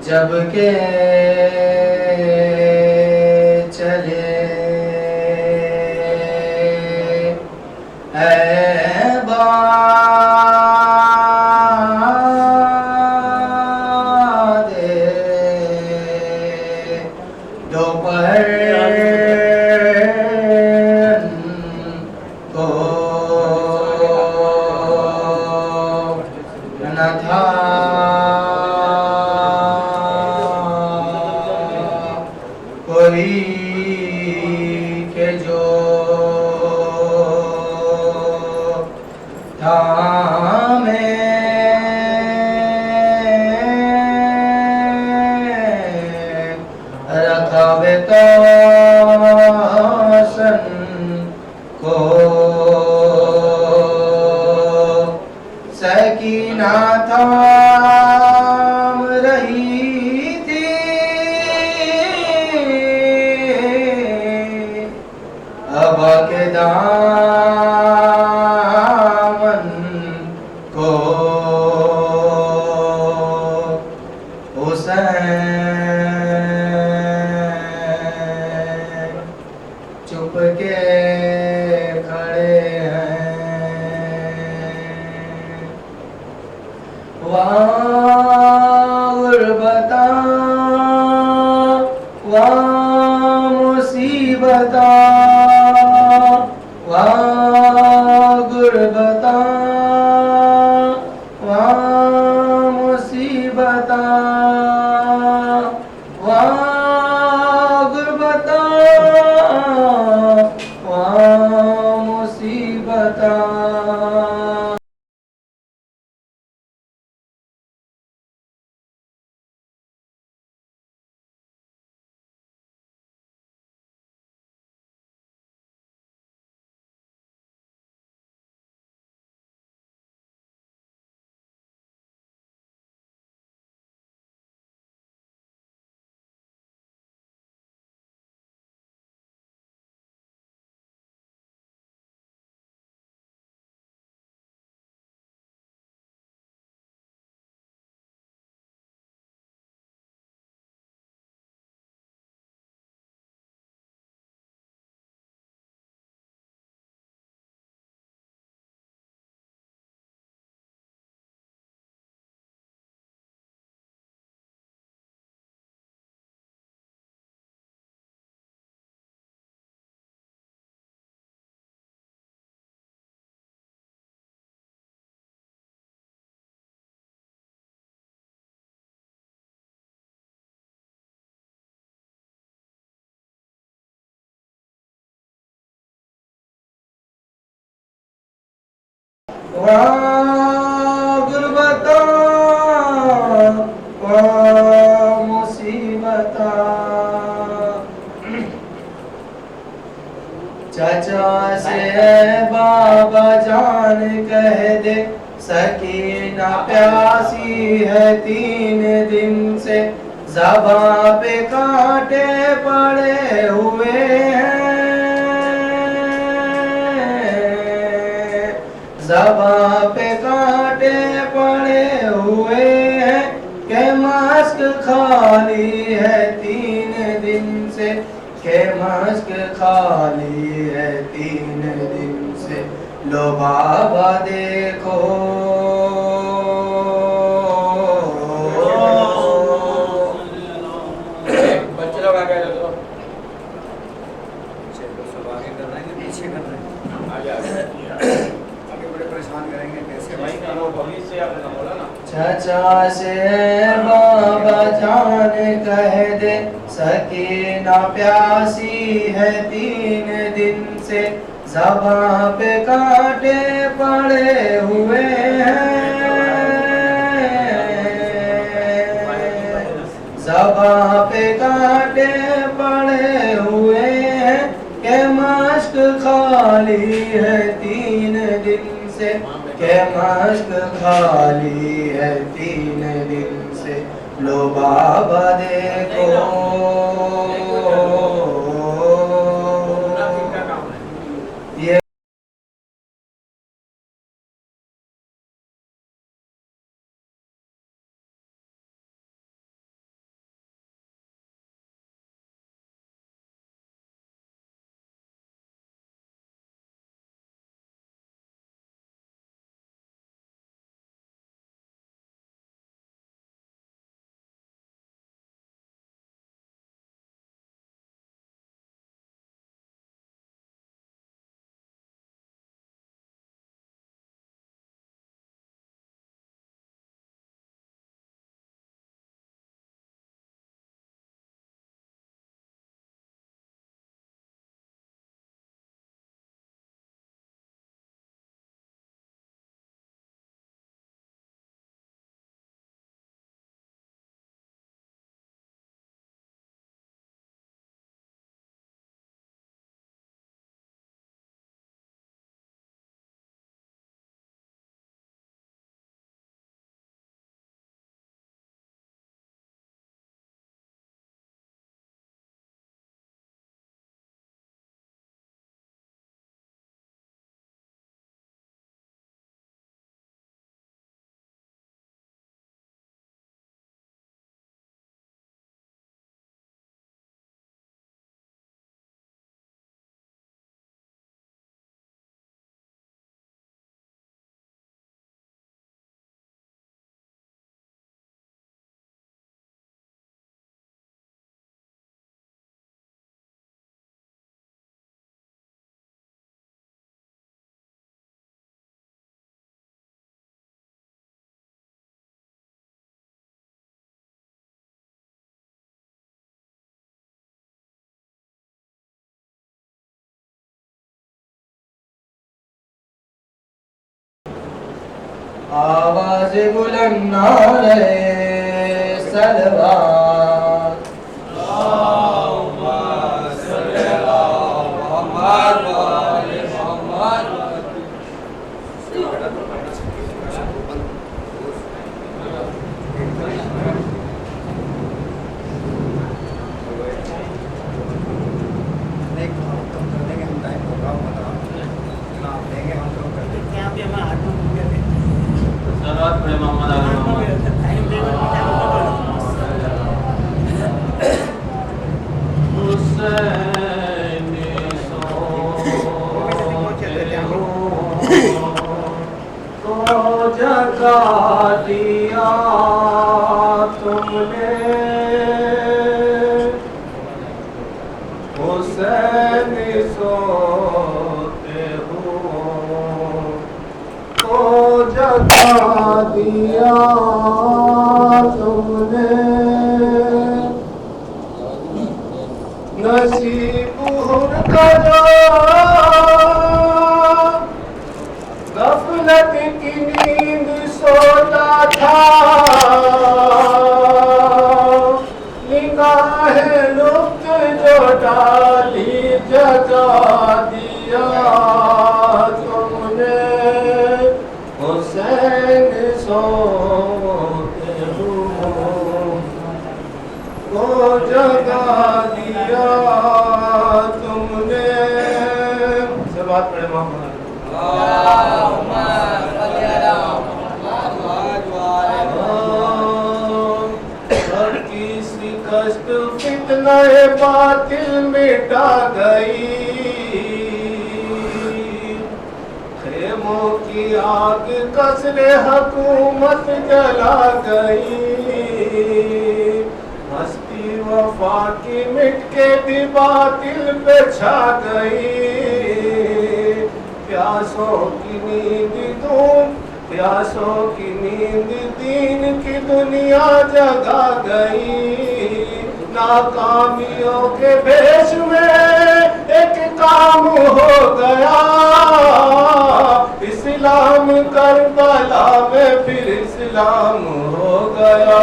जब के चले बादे दोपहर को न था कोई के जो थामे रखा बेतासन को सकीना थाम रही थी अब के दामन को हुसैन चुप के खड़े हैं। वाह गुरबता वाह मुसीबता वाह गुरबता वाह मुसीबता वाह गुरबता वाह मुसीबता। वाह गुरबता वाह मुसीबता। चाचा से बाबा जान कह दे सकीना प्यासी है 3 दिन से ज़बां पे कांटे पड़े हुए हैं। ज़बां पे कांटे पड़े हुए हैं के मास्क खाली है 3 दिन से के मास्क खाली है 3 दिन से। लो बाबा देखो बच्चे लोग आगे पीछे कर रहे हैं चाचा से बाबा जान कह दे सकीना प्यासी है 3 दिन से ज़बां पे कांटे पड़े हुए हैं। ज़बां पे कांटे पड़े हुए हैं के मास्क खा खाली है 3 दिन से, के मश्क खाली है 3 दिन से। लो बाबा देखो ये आवाज बुलंद नारे सलवात। जगा दिया तुमने हुसैन सोते हो, तो जगा दिया तुमने। नसीब उनका जो गफलत की नींद सोता था, निगाहें लुप्त जो डाली जगा दिया तुमने। हुसैन सोते हो, वो जगा दिया तुमने। सब बात पढ़े मोहम्मद कष्ट फितना बातिल मिटा गई, खेमों की आग कसरे हुकूमत जला गई। हस्ती वफा की मिट के दी बातिल पे छा गई। प्यासों की नींद धूम, प्यासों की नींद दीन की दुनिया जगा गई। नाकामियों के भेष में एक काम हो गया, इस्लाम करबला में फिर इस्लाम हो गया।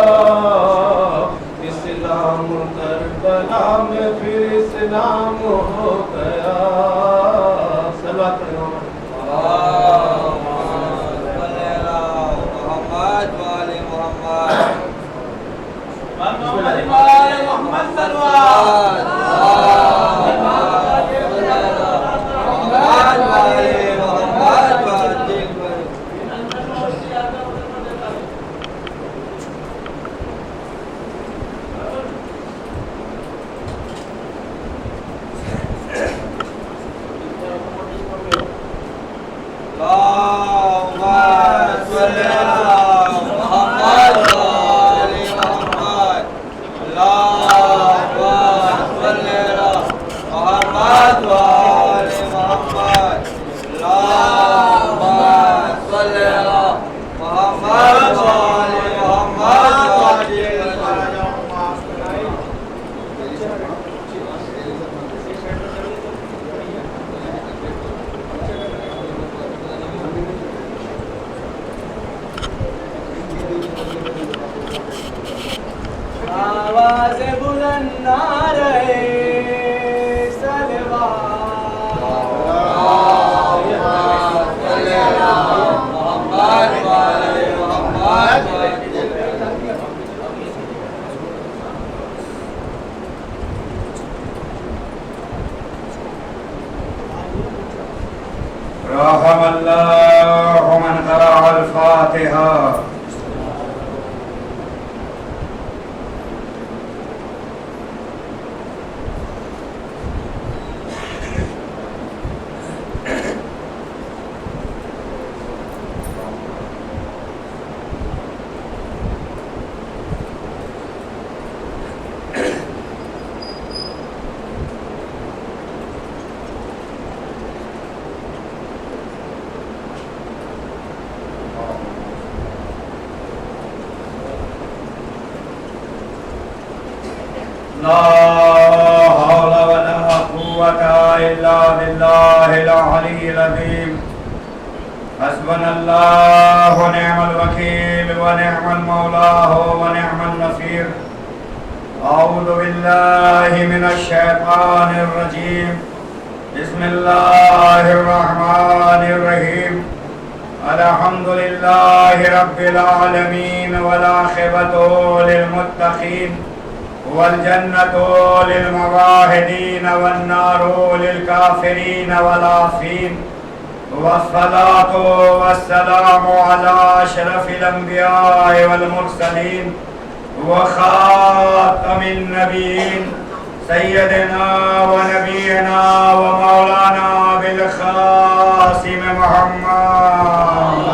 इस्लाम करबला में फिर इस्लाम हो गया। आवाज बुलंद नारे रहमल्लाहु मन क़रा अल-फ़ातिहा। ला हौला वला कुव्वता इल्ला बिल्लाहिल अलिय्यिल अज़ीम। हस्बनल्लाहु व निअमल वकील व निअमल मौला व निअमन नसीर। अऊज़ु बिल्लाहि मिनश शैतानिर रजीम। बिस्मिल्लाहिर रहमानिर रहीम। अल्हम्दुलिल्लाहि रब्बिल आलमीन वल आक़िबतु लिल मुत्तक़ीन वल जन्नतु लिल मुवाहिदीन वन नारु लिल काफिरीन वल आफ़ीन। वस्सलातु वस्सलामु अला अशरफिल अंबिया'i वल मुरसलीन व खातमिन नबिय्यीन सय्यदिना व नबियना व मौलाना बिल क़ासिम मुहम्मद।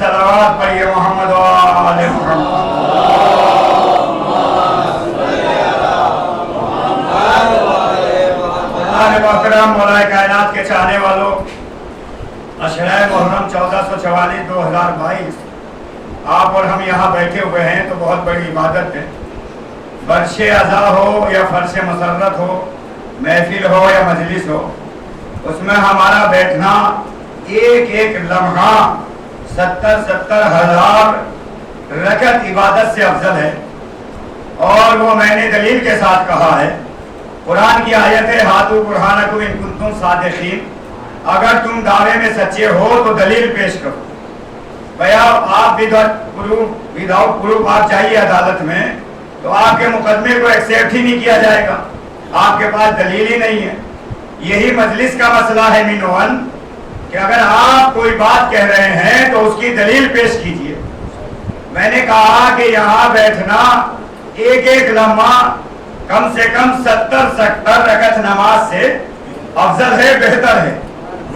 सलावत पढ़िए मोहम्मद व आले मोहम्मद। मोहतरम मौलाए कायनात के चाहने वालों, अशरा मुहर्रम 1444 2022 आप और हम यहाँ बैठे हुए हैं तो बहुत बड़ी इबादत है। बर्शे अज़ा हो या फर्श मसरत हो, महफिल हो या मजलिस हो, उसमें हमारा बैठना एक एक लम्हा 70-70 हज़ार रकत इबादत से अफजल है। और वो मैंने दलील के साथ कहा है, कुरान की आयत है हातू बुरहानकुम इन कुंतुम सादिकीन। अगर तुम दावे में सच्चे हो तो दलील पेश करो। भैया आप विदाउट प्रूफ आप जाइए अदालत में तो आपके मुकदमे को एक्सेप्ट ही नहीं किया जाएगा, आपके पास दलील ही नहीं है। यही मजलिस का मसला है मिनवन कि अगर आप कोई बात कह रहे हैं तो उसकी दलील पेश कीजिए। मैंने कहा कि यहाँ बैठना एक एक लम्हा कम से कम 70-70 रकत नमाज से अफजल है, बेहतर है।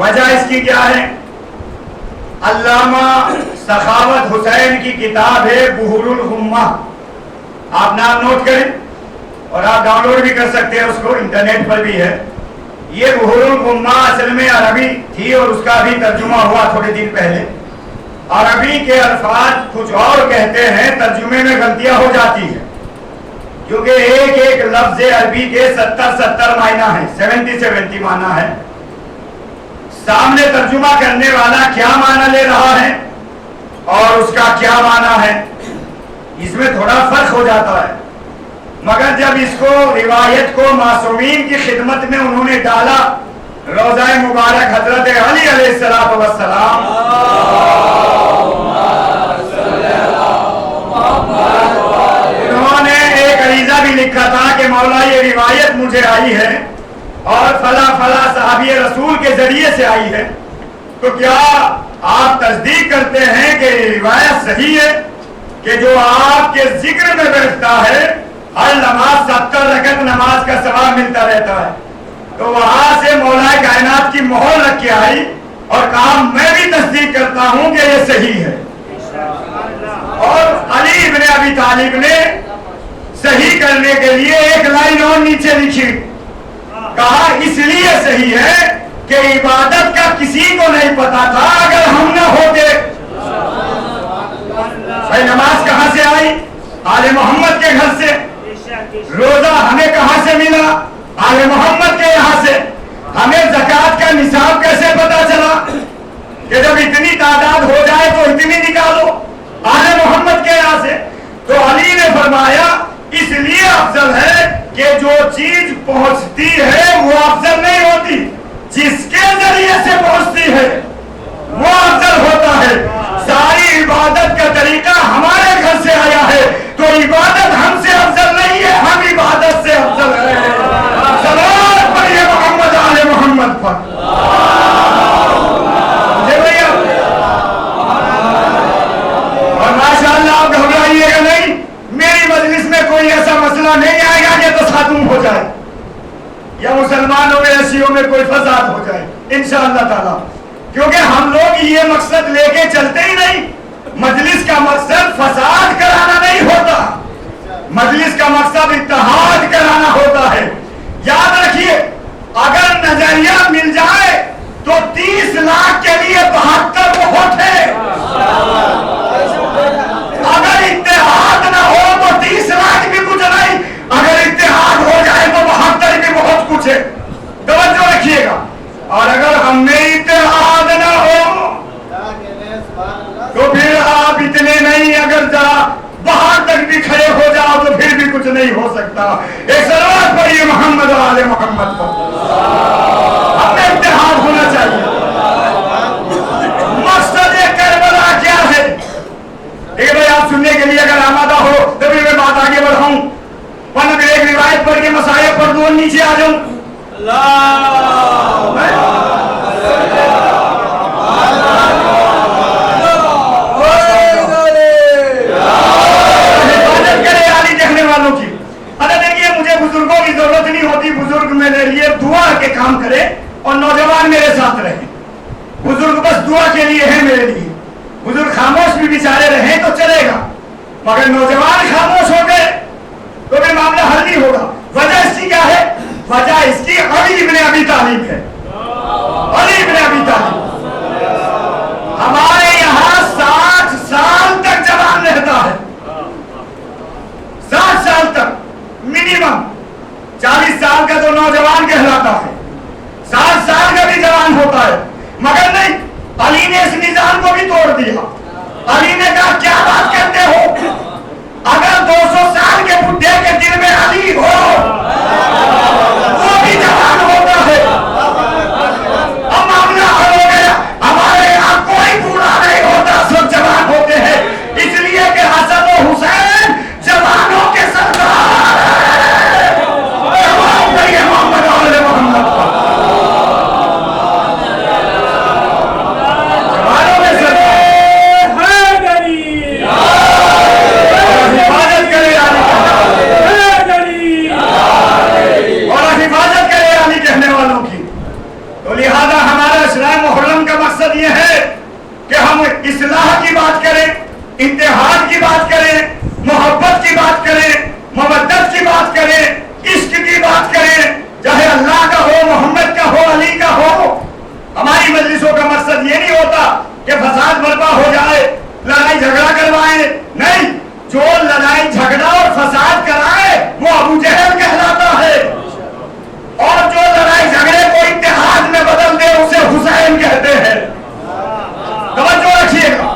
वजह इसकी क्या है? अल्लामा सखावत हुसैन की किताब है बुहुरुल हुम्मा, आप नाम नोट करें और आप डाउनलोड भी कर सकते हैं, उसको इंटरनेट पर भी है। ये बुहुरुल हुम्मा असल में अरबी थी और उसका भी तर्जुमा हुआ थोड़े दिन पहले। अरबी के अल्फाज कुछ और कहते हैं, तर्जुमे में गलतियां हो जाती है क्योंकि एक एक लफ्ज अरबी के 70-70 मायना है, 70-70 माना है। सामने तर्जुमा करने वाला क्या माना ले रहा है और उसका क्या माना है, इसमें थोड़ा फर्क हो जाता है। मगर जब इसको रिवायत को मासूमीन की खिदमत में उन्होंने डाला, रोज़ाए मुबारक हजरत अली अलैहिस्सलातु वस्सलाम, उन्होंने एक अरीजा भी लिखा था कि मौला ये रिवायत मुझे आई है और फला फला सहाबी रसूल के जरिए से आई है, तो क्या आप तस्दीक करते हैं कि रिवायत सही है? कि जो आपके जिक्र में बैठता है हर नमाज 70 रकअत नमाज का सवाब मिलता रहता है। तो वहां से मौला कायनात की मोहर रख के आई और कहा मैं भी तस्दीक करता हूं कि ये सही है। और अली इब्ने अबी तालिब ने सही करने के लिए एक लाइन और नीचे लिखी, कहा इसलिए सही है कि इबादत का किसी को नहीं पता था अगर हम न होते। भाई नमाज कहां से आई? आले मोहम्मद के घर से। रोजा हमें कहां से मिला? आले मोहम्मद के यहां से। हमें ज़कात का निसाब कैसे पता चला कि जब इतनी तादाद हो जाए तो इतनी निकालो? आले मोहम्मद के यहां से। तो अली ने फरमाया इसलिए अफजल है कि जो चीज पहुंचती है वो अफजल नहीं होती, जिसके जरिए से पहुंचती है वो अफजल होता है। सारी इबादत का तरीका हमारे घर से आया है तो इबादत हमसे अफजल नहीं है, हम इबादत से अफजल है। सलात पढ़िए मोहम्मद आले मोहम्मद पर। और माशाअल्लाह आप घबराइएगा नहीं, मेरी मजलिस में कोई ऐसा मसला नहीं आएगा कि तसादुम हो जाए या मुसलमानों में ऐसियों में कोई फसाद हो जाए इंशाअल्लाह ताला, क्योंकि हम लोग ये मकसद लेके चलते ही नहीं। मजलिस का मकसद फसाद कराना नहीं होता, मजलिस का मकसद इत्तेहाद कराना होता है। याद रखिए अगर नजरिया मिल जाए तो 30 लाख के लिए 72 बहुत है। अगर इत्तेहाद ना हो तो 30 लाख भी कुछ नहीं, अगर इत्तेहाद हो जाए तो 72 भी बहुत कुछ है। तवज्जो रखिएगा। और अगर हमें इत्तेहाद ना हो तो फिर आप इतने नहीं, अगर जरा बाहर तक भी खड़े हो जाओ तो फिर भी कुछ नहीं हो सकता। एक सलावत पढ़िए मोहम्मद आले मोहम्मद पर। हमें इत्तेहाद होना चाहिए। मकसद करबला क्या है? ठीक है भाई, आप सुनने के लिए अगर आमादा हो तभी मैं बात आगे बढ़ाऊं, वरना फिर एक रिवायत पढ़ के मसाया पढ़ दूं नीचे आ जाऊं। बुजुर्गों की जरूरत नहीं होती, बुजुर्ग मेरे लिए दुआ के काम करे और नौजवान मेरे साथ रहे। बुजुर्ग बस दुआ के लिए है मेरे लिए। बुजुर्ग खामोश भी बेचारे रहे तो चलेगा, मगर नौजवान खामोश हो गए तो भी मामला हल नहीं होगा। वजह इसकी क्या है? वजह इसकी अली इब्ने अबी तालिब है। अली इब्ने अबी तालिब हमारे यहाँ 60 साल तक जवान रहता है, 60 साल तक मिनिमम। 40 साल का तो नौजवान कहलाता है, 60 साल का भी जवान होता है। मगर नहीं, अली ने इस निजाम को भी तोड़ दिया। अली ने कहा क्या बात करते हो, अगर 200 साल के बुढ़े के दिल में अली हो वो भी जवान होता है। अब मामला हल हो गया। हमारे यहाँ कोई बूढ़ा नहीं होता, सब जवान होते हैं, इसलिए कि हसन और हुसैन जवानों के सरदार हैं। जवान करिए मोहम्मद आले मोहम्मद पर। जवानों में सरदार हिफाजत करे और हिफाजत करे अली कहने वालों की। तो लिहाजा हमारा इस्लाम मुहर्रम का मकसद यह है कि हम इस्लाह की बात करें, इत्तेहाद की बात करें, मोहब्बत की बात करें, मवद्दत की बात करें, इश्क की बात करें, चाहे अल्लाह का हो, मोहम्मद का हो, अली का हो। हमारी मजलिसों का मकसद ये नहीं होता कि फसाद बर्पा हो जाए, लड़ाई झगड़ा करवाए। नहीं, जो लड़ाई झगड़ा और फसाद कराए वो अबू जहल कहलाता है, और जो लड़ाई झगड़े को इत्तेहाद में बदल दे उसे हुसैन कहते हैं। तवज्जो रखिएगा।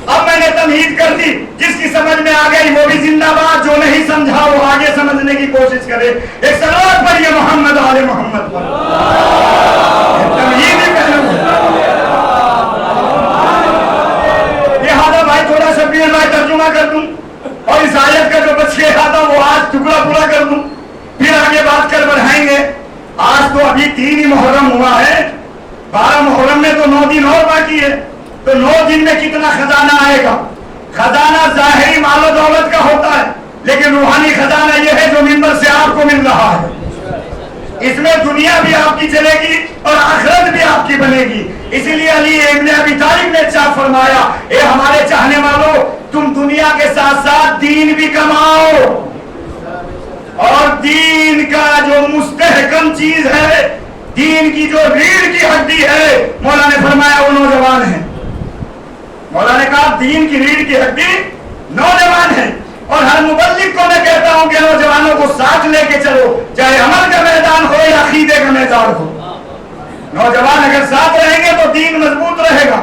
अब मैंने तमहीद कर दी, जिसकी समझ में आ गई वो भी जिंदाबाद, जो नहीं समझा वो आगे समझने की कोशिश करे। एक सलावत पढ़िए मोहम्मद आले मोहम्मद पर। तमहीद ही पहलू लिहाजा भाई थोड़ा सा भी मैं तर्जुमा कर दूं और इस आयत का जो बच गया था वो आज टुकड़ा पूरा कर दूं, फिर आगे बात कर बढ़ाएंगे। आज तो अभी 3 ही मुहर्रम हुआ है, 12 मुहर्रम में तो 9 दिन और बाकी है। तो 9 दिन में कितना खजाना आएगा? खजाना जाहिरी मालो दौलत का होता है, लेकिन रूहानी खजाना यह है जो मिंबर से आपको मिल रहा है। इसमें दुनिया भी आपकी चलेगी और आखिरत भी आपकी बनेगी। इसीलिए अली इब्न अबी तालिब ने इरशाद फरमाया, ए हमारे चाहने वालों, तुम दुनिया के साथ साथ दीन भी कमाओ, और दीन का जो मुस्तहकम चीज है, दीन की जो रीढ़ की हड्डी है, मौला ने फरमाया वो नौजवान है। मौला ने कहा दीन की रीढ़ की हड्डी नौजवान है। और हर मुबल्लिग को मैं कहता हूं कि नौजवानों को साथ लेके चलो, चाहे अमल का मैदान हो या अकीदे का मैदान हो। नौजवान अगर साथ रहेंगे तो दीन मजबूत रहेगा।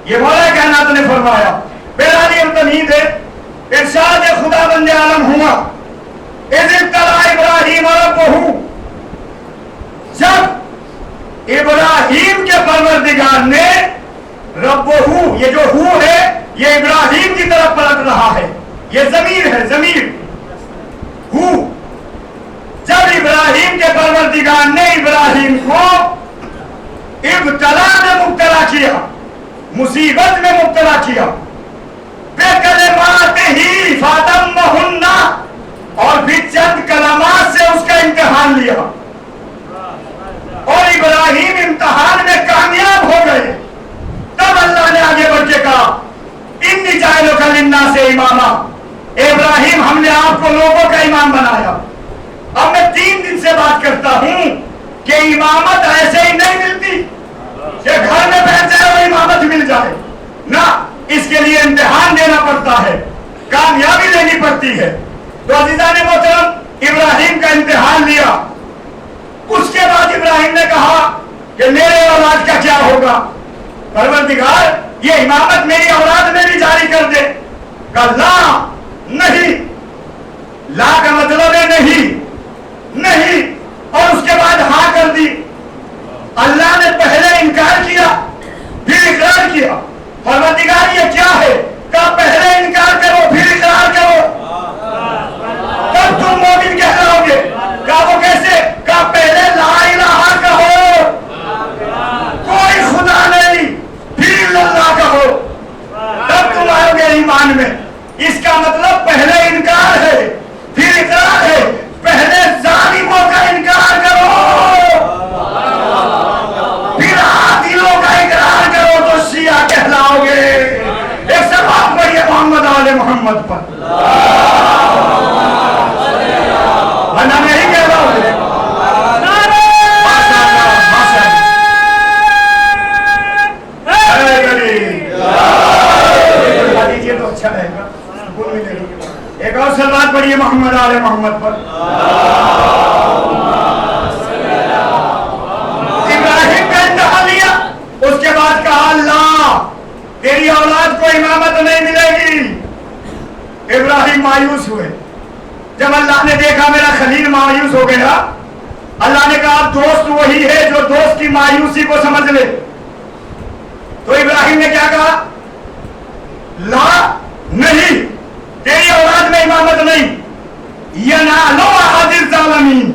ये मौला कायनात ने फरमाया। बेरानी तमीद है, इरशाद खुदा बंदे आलम हुआ इब्राहिम रब्बहू, जब इब्राहिम के परवरदिगार ने रब्बहू, ये जो हू है ये इब्राहिम की तरफ पलट रहा है, ये जमीर है, जमीर हू। जब इब्राहिम के परवरदिगार ने इब्राहिम को इब्तला में मुब्तला किया, मुसीबत में मुब्तला किया, बेकलिमात ही फातम्महुन्ना, और फिर चंद कलमात से उसका इम्तिहान लिया, और इब्राहिम इम्तिहान में कामयाब हो गए। तब अल्लाह ने आगे बढ़ के कहा, इन्नी जाइलुका लिन्नास इमामा, इब्राहिम हमने आपको लोगों का इमाम बनाया। अब मैं 3 दिन से बात करता हूं कि इमामत ऐसे ही नहीं मिलती कि घर में बैठ जाए और इमामत मिल जाए ना, इसके लिए इम्तिहान देना पड़ता है, कामयाबी लेनी पड़ती है। तो अजीजान मोहतरम, इब्राहिम का इम्तिहान लिया। उसके बाद इब्राहिम ने कहा कि मेरे औलाद का क्या होगा, परवरदिगार ये इमामत मेरी औलाद में भी जारी कर दे। कहा ला, नहीं, ला का मतलब है नहीं, नहीं, और उसके बाद हाँ कर दी। अल्लाह ने पहले इनकार किया फिर इकरार किया। परवरदिगार ये क्या है? कहा पहले इनकार करो फिर इकरार करो, तब तुम मोमिन कहलाओगे। कहा वो कैसे? कहा पहले ला इलाहा कहो, कोई खुदा नहीं, फिर अल्लाह कहो, तब तुम आओगे ईमान में। इसका मतलब पहले इनकार है फिर इकरार है। पहले जालिमों का इनकार करो फिर आदिलों का इकरार करो तो शिया कहलाओगे। एक सवाल पढ़िए मोहम्मद आले मोहम्मद पर, वरना नहीं कहलाओगे। तो अच्छा रहेगा, एक और सलवात पढ़िए मोहम्मद आले मोहम्मद पर। इब्राहिम का इम्तिहान लिया, उसके बाद कहा अल्लाह तेरी औलाद को इमामत नहीं मिलेगी। इब्राहिम मायूस हुए। जब अल्लाह ने देखा मेरा खलील मायूस हो गया, अल्लाह ने कहा दोस्त वही है जो दोस्त की मायूसी को समझ ले। तो इब्राहिम ने क्या कहा? ला, नहीं, तेरी औलाद में इमामत नहीं। यनालो अहदिल ज़ालिमीन,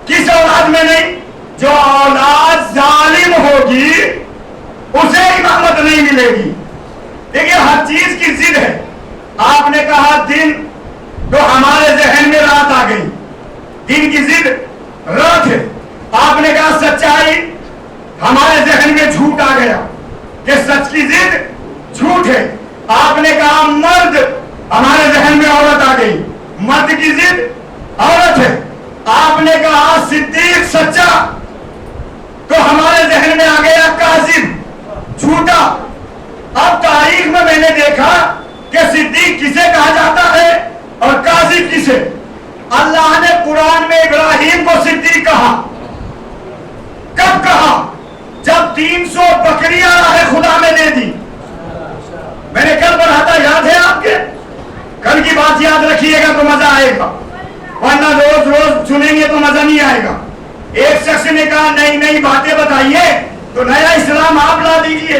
किस औलाद में नहीं? जो औलाद जालिम होगी उसे इमामत नहीं मिलेगी। देखिए हर चीज की जिद है। आपने कहा दिन, तो हमारे जहन में रात आ गई, दिन की जिद रात है। आपने कहा सच्चाई, हमारे जहन में झूठ आ गया कि सच की जिद झूठ है। आपने कहा मर्द, हमारे जहन में औरत आ गई, मर्द की जिद औरत है। आपने कहा सिद्दीक सच्चा, तो हमारे जहन में आ गया काजिब झूठा। अब तारीख में मैंने देखा कि सिद्दीक किसे कहा जाता है और काजिब किसे। अल्लाह ने कुरान में इब्राहिम को सिद्दीक कहा। कब कहा? जब 300 बकरियां राह खुदा में दे दी। मैंने कल पढ़ा था, याद है आपके? कल की बात याद रखिएगा तो मजा आएगा, वरना रोज रोज सुनेंगे तो मजा नहीं आएगा। एक शख्स ने कहा नई नई बातें बताइए, तो नया इस्लाम आप ला दीजिए।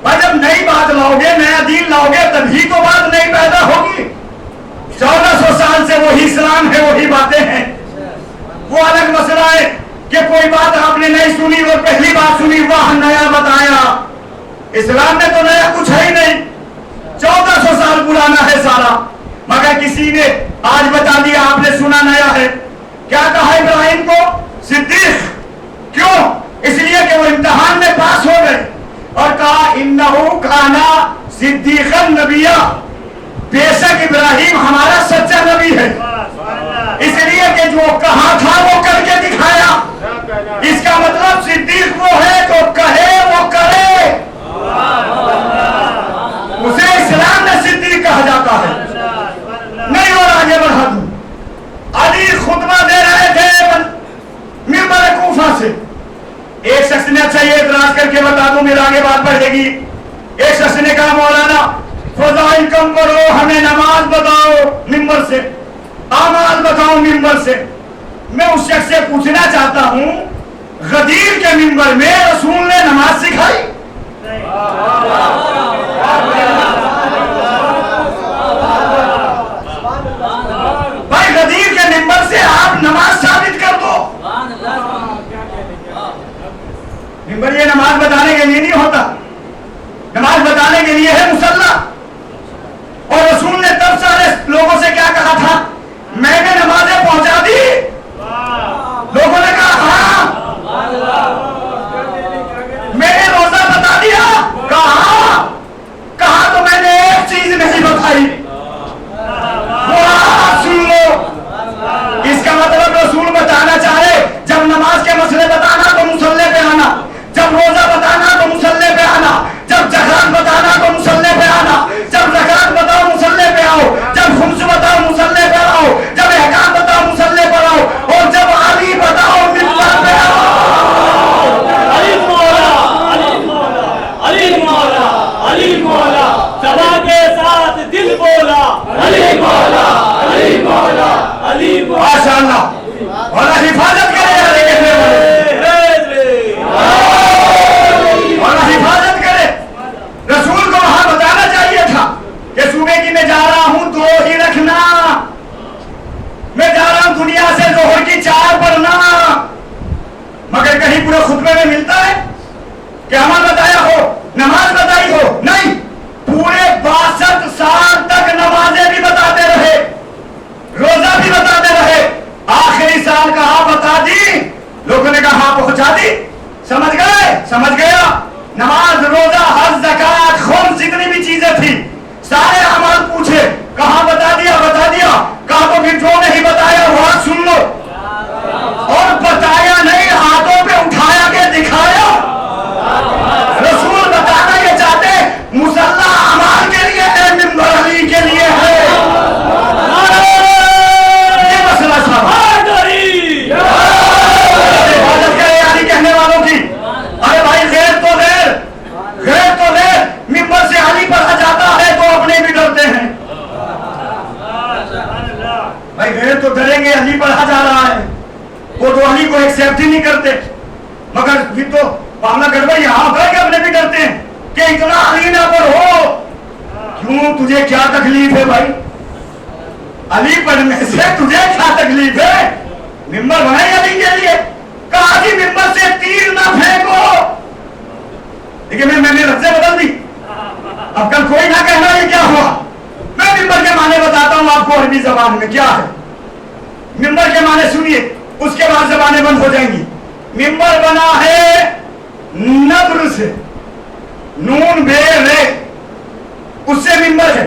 और जब नई बात लाओगे, नया दीन लाओगे, तभी तो बात नई पैदा होगी। 1400 साल से वही इस्लाम है, वही बातें हैं। वो अलग मसला है कि कोई बात आपने नहीं सुनी और पहली बात सुनी, वाह नया बताया। इस्लाम में तो नया कुछ है ही नहीं। 1400 साल पुराना है सारा, मगर किसी ने आज बता दिया, आपने सुना नया है। क्या कहा इब्राहिम को? सिद्दीक। क्यों? इसलिए कि वो इम्तिहान में पास हो गए और कहा इन्नहु काना सिद्दीकन नबिया, बेशक इब्राहिम हमारा सच्चा नबी है। इसलिए कि जो कहा था वो करके दिखाया। इसका मतलब सिद्दीक वो है जो कहे वो करे, उसे इस्लाम में सिद्दीक कहा जाता है। नहीं और आगे बढ़ा दूं, अली खुतबा दे रहे थे मिंबर कूफा से। एक शख्स ने, अच्छा ये इतराज करके बता दूं, मेरा आगे बात बढ़ेगी। एक शख्स ने कहा मौलाना फजाइल कम करो, हमें नमाज बताओ मिंबर से, आमाल बताओ मिंबर से। मैं उस शख्स से पूछना चाहता हूं, गदीर के मिंबर में रसूल ने नमाज सिखाई? भाई गदीर के मिंबर से आप नमाज साबित कर दो। मिंबर ये नमाज बताने के लिए नहीं होता, नमाज बताने के लिए है मुसल्ला। और रसूल ने तब सारे लोगों से क्या कहा था? मैंने नमाजें पहुंचा दी। लोगों ने कहा हाँ। मैंने रोजा बता दिया? कहा तो मैंने एक चीज नहीं बताई। सुन लो, इसका मतलब रसूल बताना चाहे जब नमाज के मसले बताना तो मुसल्ले पे आना, जब रोजा बताना तो मुसल्ले पे आना, जब ज़कात बताना तो मुसल्ले पे आना, जब ज़कात बताओ मुसल्ले पे आओ, जब खुम्स बताओ मुसल्ले पे आओ, जब अहकाम बताओ मुसल्ले पे आओ, और जब अली बताओ मिंबर पे आओ। अली मौला, अली मौला, अली मौला, अली मौला, सभा के साथ दिल बोला, अली मौला, अली मौला, अली मौला। माशाअल्लाह, और हिफाजत करे अली कहने वाले, और हिफाजत करे। रसूल को वहां बताना चाहिए था कि सुबह की मैं जा रहा हूं 2 ही रखना, मैं जा रहा हूं दुनिया से जोहर की 4 पढ़ना। मगर कहीं पूरे खुतबे में मिलता है कि हमें बताया हो, नमाज बताई हो? नहीं, पूरे 62 साल तक नमाजें भी बताते रहे, रोजा भी बताते रहे। आखिरी साल कहा बता दी, लोगों ने कहा पहुंचा दी। समझ गए? समझ गया। नमाज, रोजा, हज, ज़कात, खुम्स, जितनी भी चीजें थी सारे अमाल पूछे, कहा बता दिया? बता दिया। कहा तो फिर जो नहीं बताया वो सुन लो। और बताया नहीं, हाथों पे उठाया के दिखाया। रसूल बताना ये चाहते मुसल्ला अमाल के लिए है, मिंबर अली के लिए है। ये मसला था। इबादत करे अली कहने वालों की। अरे भाई गैर तो गैर मिंबर से अली पढ़ा जाता है तो अपने भी डरते हैं। भाई गैर तो डरेंगे, अली पढ़ा जा रहा है, वो तो अली को एक्सेप्ट ही नहीं करते। मगर फिर तो मामला गड़बड़ यहाँ होता है कि अपने भी डरते हैं कि इतना अली ना पढ़ो। क्यों, तुझे क्या तकलीफ है भाई? अली पढ़ने से तुझे क्या तकलीफ है? मिंबर बनाई अली के लिए, कहा कि मिंबर से तीर ना फेंको। लेकिन मैंने रस्से बदल दी। अब कल कोई ना कहना ये क्या हुआ। मैं मिंबर के माने बताता हूं आपको अरबी जबान में क्या है। मिंबर के माने सुनिए, उसके बाद जबानें बंद हो जाएंगी। मिंबर बना है नब्र से, नून बे रे, उससे मिंबर है।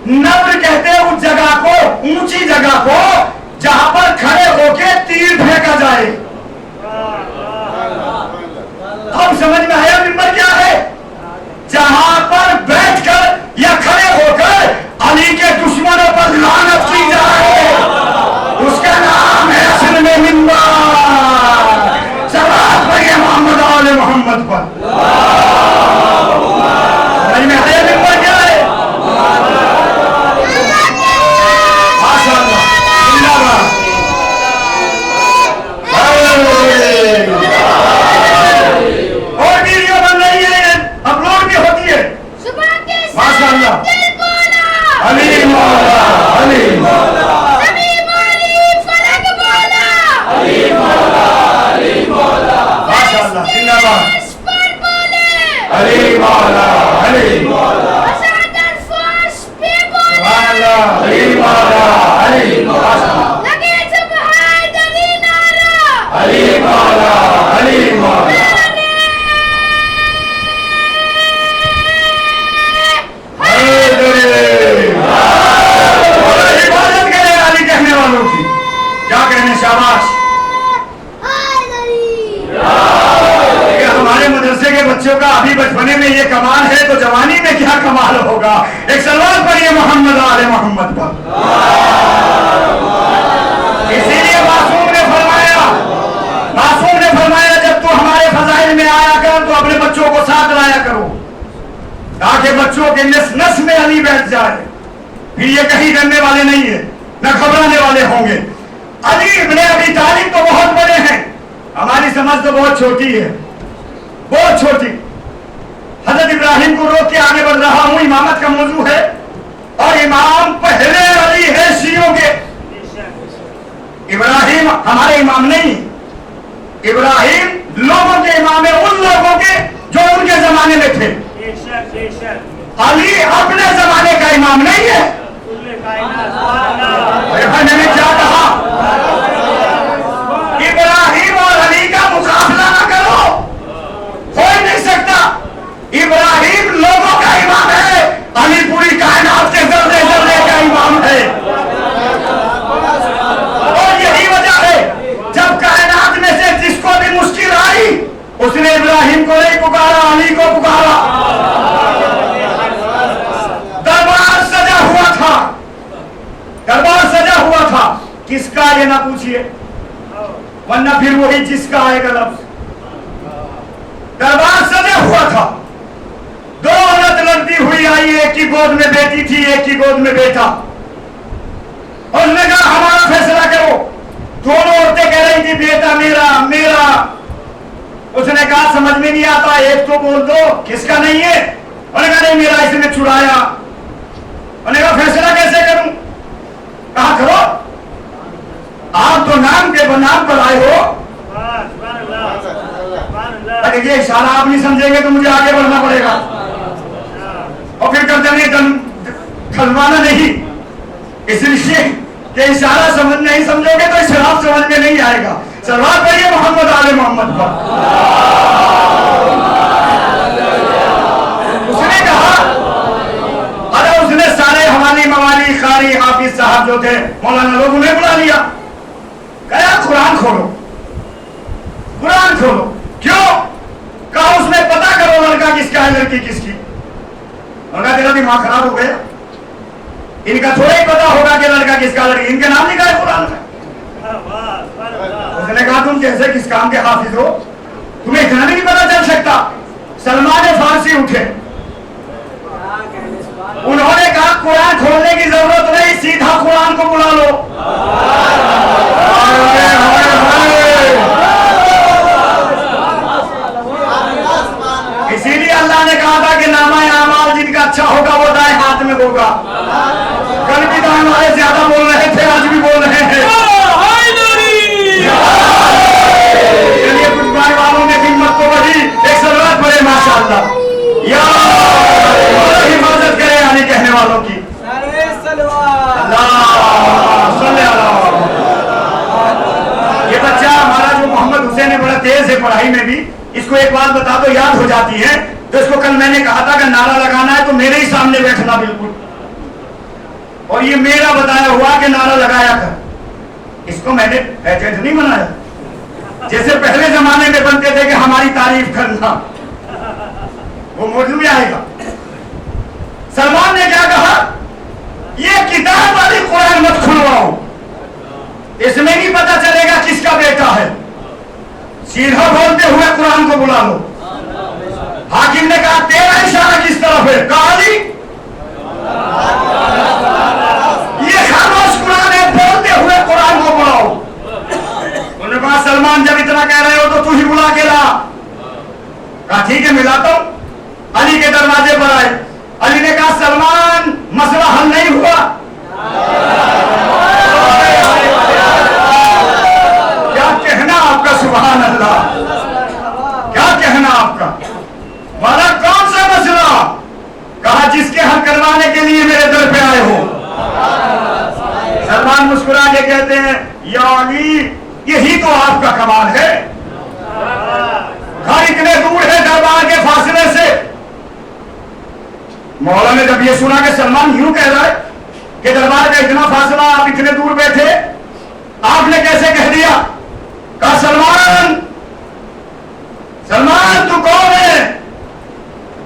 नब्र कहते हैं उस जगह को, ऊंची जगह को जहां पर खड़े होके तीर फेंका जाए। अब समझ में आया मिंबर क्या है? जहां पर बैठकर या खड़े होकर अली के दुश्मनों पर लानत की जाए, उसका नाम है असल में मिंबर। सलात पढ़िए मोहम्मद और मोहम्मद पर। समझ में आया मिंबर क्या है? माशाअल्लाह, जिंदाबाद। और वीडियो बन रही है, अपलोड भी होती है। माशाअल्लाह। अली मौला, अली मौला, अली मौला, अली मौला, माशाअल्लाह, जिंदाबाद। बोले अली मौला, अली मौला। में ये कमाल है तो जवानी में क्या कमाल होगा। एक सलवात पढ़िए मोहम्मद आले मोहम्मद का। इसीलिए मासूम ने फरमाया जब तू हमारे फजाइल में आया कर तो अपने बच्चों को साथ लाया करो, ताकि बच्चों के नस नस में अली बैठ जाए, फिर ये कहीं डरने वाले नहीं है न घबराने वाले होंगे। अली इब्ने अबी तालिब तो बहुत बड़े हैं, हमारी समझ तो बहुत छोटी है, बहुत छोटी। हजरत इब्राहिम को रोक के आगे बढ़ रहा हूं, इमामत का मौजू है और इमाम पहले अली है शियों के। इब्राहिम हमारे इमाम नहीं, इब्राहिम लोगों के इमाम है, उन लोगों के जो उनके जमाने में थे। अली अपने जमाने का इमाम नहीं है। अरे भाई मैंने क्या कहा, इब्राहिम और अली का मुकाबला ना करो, हो ही नहीं सकता। इब्राहिम लोगों का इमाम है, अली पूरी कायनात के जर्रे जर्रे का इमाम है। और यही वजह है जब कायनात में से जिसको भी मुश्किल आई उसने इब्राहिम को नहीं पुकारा, अली को पुकारा। दरबार सजा हुआ था, दरबार सजा हुआ था, किसका ये ना पूछिए, वरना फिर वही जिसका आएगा लफ्ज। दरबार सजा हुआ था, दो औरत लड़ती हुई आई, एक की गोद में बेटी थी, एक की गोद में बेटा। और उसने कहा हमारा फैसला करो। दोनों औरतें कह रही थी बेटा मेरा मेरा। उसने कहा समझ में नहीं आता, एक तो बोल दो किसका नहीं है। उन्होंने कहा नहीं मेरा, इसने चुराया। उन्होंने कहा फैसला कैसे करूं। कहा करो, आप तो नाम के नाम पर आए हो। अरे ये इशारा आप नहीं समझेंगे तो मुझे आगे बढ़ना पड़ेगा। और फिर कहते हैं खलवाना नहीं, इसलिए कि इशारा समझ नहीं समझोगे तो इशारा समझ में नहीं आएगा। सलवात पढ़िए मोहम्मद आले मोहम्मद पर। उसने कहा, अरे उसने सारे हमारी मवाली कारी हाफिज साहब जो थे मौलाना लोग उन्हें बुला लिया, कहा कुरान खोलो, कुरान खोलो। क्यों? कहा उसमें पता करो लड़का किसका है लड़की किसकी। उनका तेरा दिमाग खराब हो गया, इनका थोड़ा ही पता होगा कि लड़का किसका लड़की, इनके नाम लिखा है कुरान में। उसने कहा तुम कैसे किस काम के हाफिज हो, तुम्हें इतना भी नहीं पता चल सकता। सलमान फारसी उठे, उन्होंने कहा कुरान खोलने की जरूरत नहीं, सीधा कुरान को बुला लो। इसीलिए अल्लाह ने कहा था कि नामा आमाल जिनका अच्छा होगा वो दाएं हाथ में होगा। कल भी दाएं वाले ज्यादा बोल रहे थे, आज भी बोल रहे हैं। चलिए कुछ बार वालों में हिम्मत तो वही एक सलवात पड़े माशाअल्लाह, या हिफाजत करे आने कहने वालों की। ये बच्चा हमारा जो मोहम्मद हुसैन है बड़ा तेज है पढ़ाई में भी, इसको एक बात बता दो याद हो जाती है। तो इसको कल मैंने कहा था कि नारा लगाना है तो मेरे ही सामने बैठना बिल्कुल, और ये मेरा बताया हुआ कि नारा लगाया कर। इसको मैंने एजेंट नहीं बनाया, जैसे पहले जमाने में बनते थे कि हमारी तारीफ करना, वो मौजूद में आएगा। सलमान ने क्या कहा, ये किताब वाली कुरान मत खुलवाओ, इसमें नहीं पता चलेगा किसका बेटा है, सीधा बोलते हुए कुरान को बुला लो। हाकिम ने कहा तेरा इशारा किस तरफ है, कहा जी ये खामोश कुरान है, बोलते हुए कुरान को बुलाओ। उन्होंने कहा सलमान जब इतना कह रहे हो तो तू ही बुला के ला। कहा ठीक है मिलाता हूं। अली के दरवाजे पर आए, अली ने कहा सलमान मसला हल नहीं हुआ। क्या कहना आपका, सुभान अल्लाह, क्या कहना आपका, वाला कौन सा मसला। कहा जिसके हल करवाने के लिए मेरे दर पे आए हो। सलमान मुस्कुरा के कहते हैं या अली यही तो आपका कमाल है, घर इतने दूर है दरबार के फासले से। मौला ने जब ये सुना कि सलमान यूं कह रहा है कि दरबार का इतना फासला, आप इतने दूर बैठे, आपने कैसे कह दिया। कहा सलमान, सलमान तू कौन है।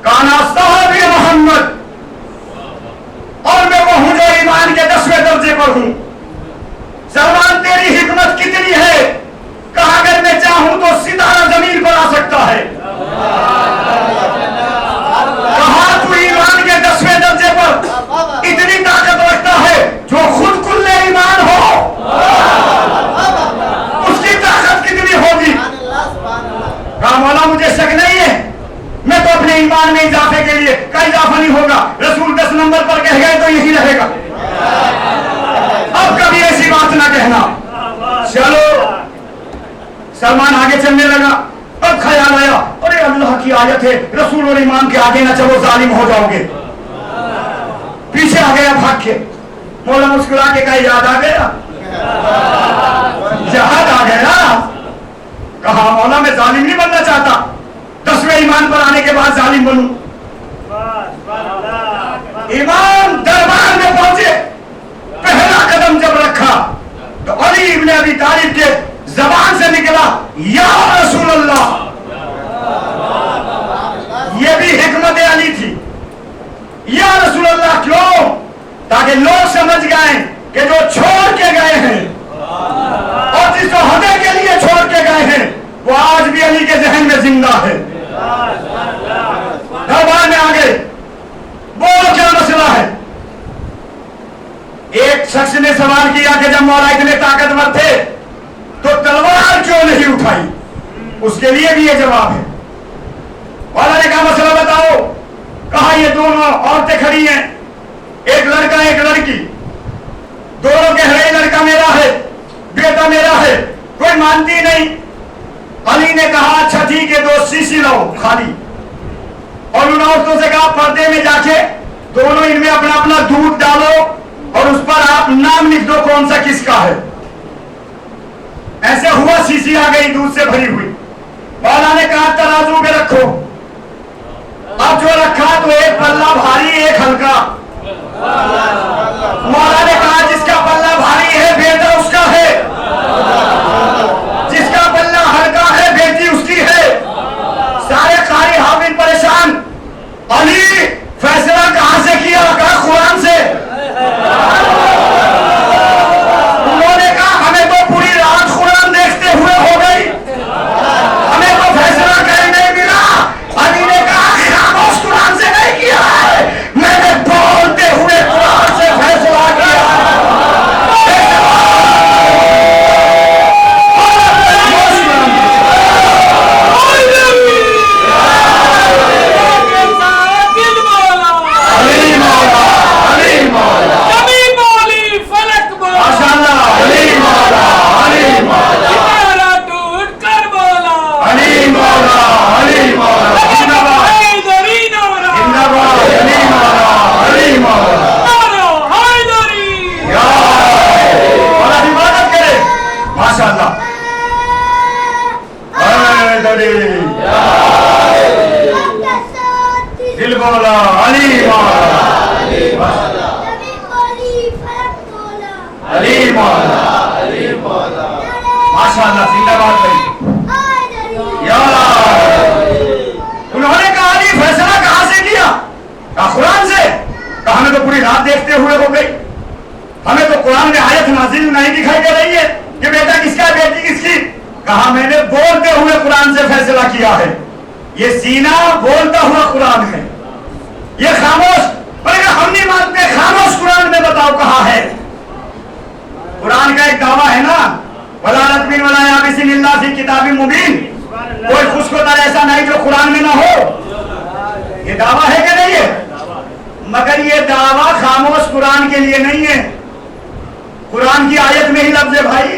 कहा कहा मौला मुझे शक नहीं है, मैं तो अपने ईमान में इजाफे के लिए का इजाफा नहीं होगा, रसूल 10 नंबर पर कह गए तो यही रहेगा, अब कभी ऐसी बात ना कहना। चलो सलमान आगे चलने लगा, अब ख्याल आया अरे अल्लाह की आयत है, रसूल और इमाम के आगे ना चलो जालिम हो जाओगे, पीछे आ गया भाग के। मौला मुस्कुरा के कहा याद आ गया, जहाद आ गया। कहा मौला मैं जालिम नहीं बनना चाहता, 10वें ईमान पर आने के बाद जालिम बनूं। इमाम दरबार में पहुंचे, पहला कदम जब रखा तो अली इब्ने अबी तालिब के जबान से निकला या रसूल अल्लाह। ये भी हिकमत अली थी, या रसूल अल्लाह। क्यों? ताकि लोग समझ गए कि जो छोड़ के गए हैं और जिस ओहदे के लिए छोड़ के गए हैं वो आज भी अली के जहन में जिंदा है। दरबार में आ गए, बोलो क्या मसला है। एक शख्स ने सवाल किया कि जब मौला इतने ताकतवर थे तो तलवार क्यों नहीं उठाई? उसके लिए भी ये जवाब है। मौला ने कहा मसला बताओ। कहा ये दोनों औरतें खड़ी हैं, एक लड़का एक लड़की, दोनों कह रहे लड़का मेरा है, बेटा मेरा है, कोई मानती नहीं। अली ने कहा अच्छा ठीक है, 2 शीशी लो खाली, और उन औरतों से कहा पर्दे में जाके दोनों इनमें अपना अपना दूध डालो और उस पर आप नाम लिख दो कौन सा किसका है। ऐसे हुआ, शीशी आ गई दूध से भरी हुई। मौला ने कहा तराजू में रखो। अब जो रखा तो एक पल्ला भारी एक हल्का। मौला ने कहा जिसका पल्ला भारी है बेटा उसका है, जिसका पल्ला हल्का है बेटी उसकी है। सारे कारी हाफिज परेशान। अली फैसला कहां से किया? कहा कुरान से। उन्होंने कहा हमें तो पूरी रात कुरान देखते हुए हो गई, हमें तो फैसला कहीं नहीं मिला। अली ने कहा खामोश, कुरान से नहीं किया है, मैंने बोलते हुए कुरान से फैसला किया। दिल बोला अली मौला, अली मौला, माशाअल्लाह जिंदाबाद भाई। उन्होंने कहा अली फैसला कहां से किया? कहा कुरान से। कहा हमें तो पूरी रात देखते हुए हो गई, हमें तो कुरान में आयत नाजिल नहीं दिखाई दे रही है कि बेटा किसका बेटी किसकी। कहा मैंने बोलते हुए कुरान से फैसला किया है। ये सीना बोलता हुआ कुरान है, ये खामोश। हम नहीं मानते, खामोश कुरान में बताओ कहां है। कुरान का एक दावा है ना, वला रत्बिन वला याबिसिन इल्ला फी किताबिन मुबीन। कोई खुशकोतर ऐसा नहीं जो कुरान में ना हो। ये दावा है कि नहीं है? मगर ये दावा खामोश कुरान के लिए नहीं है, कुरान की आयत में ही लफ्ज़ है भाई।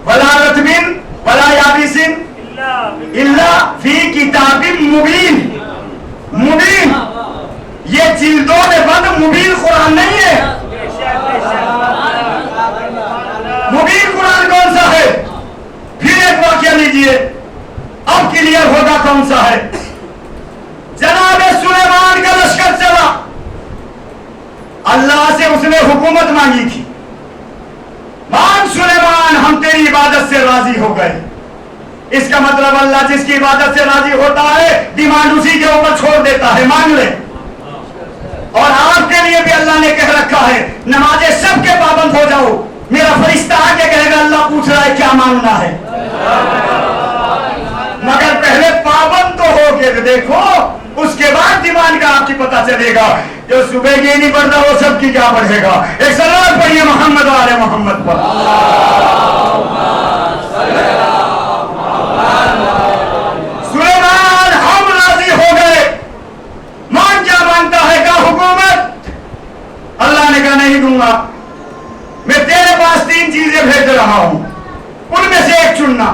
वला रत्बिन वला याबिसिन इल्ला फी किताबिन मुबीन। मुबीन ये जिल्दों में बंद मुबीन कुरान नहीं है। मुबीन कुरान कौन सा है? फिर एक वाक्य लीजिए, अब क्लियर होगा कौन सा है। जनाब सुलेमान का लश्कर चला, अल्लाह से उसने हुकूमत मांगी थी, मान सुलेमान हम तेरी इबादत से राजी हो गए। इसका मतलब अल्लाह जिसकी इबादत से राजी होता है डिमांड उसी के ऊपर छोड़ देता है, मांग ले। और आपके लिए भी अल्लाह ने कह रखा है नमाजें सबके पाबंद हो जाओ। मेरा फरिश्ता आके कहेगा अल्लाह पूछ रहा है क्या मांगना है, मगर पहले पाबंद तो हो के देखो, उसके बाद डिमांड का आपकी पता चलेगा। जो सुबह की नहीं पढ़ता वो सबकी क्या पढ़ेगा। एक सलात पढ़िए मोहम्मद वाले मोहम्मद पर। सुनना,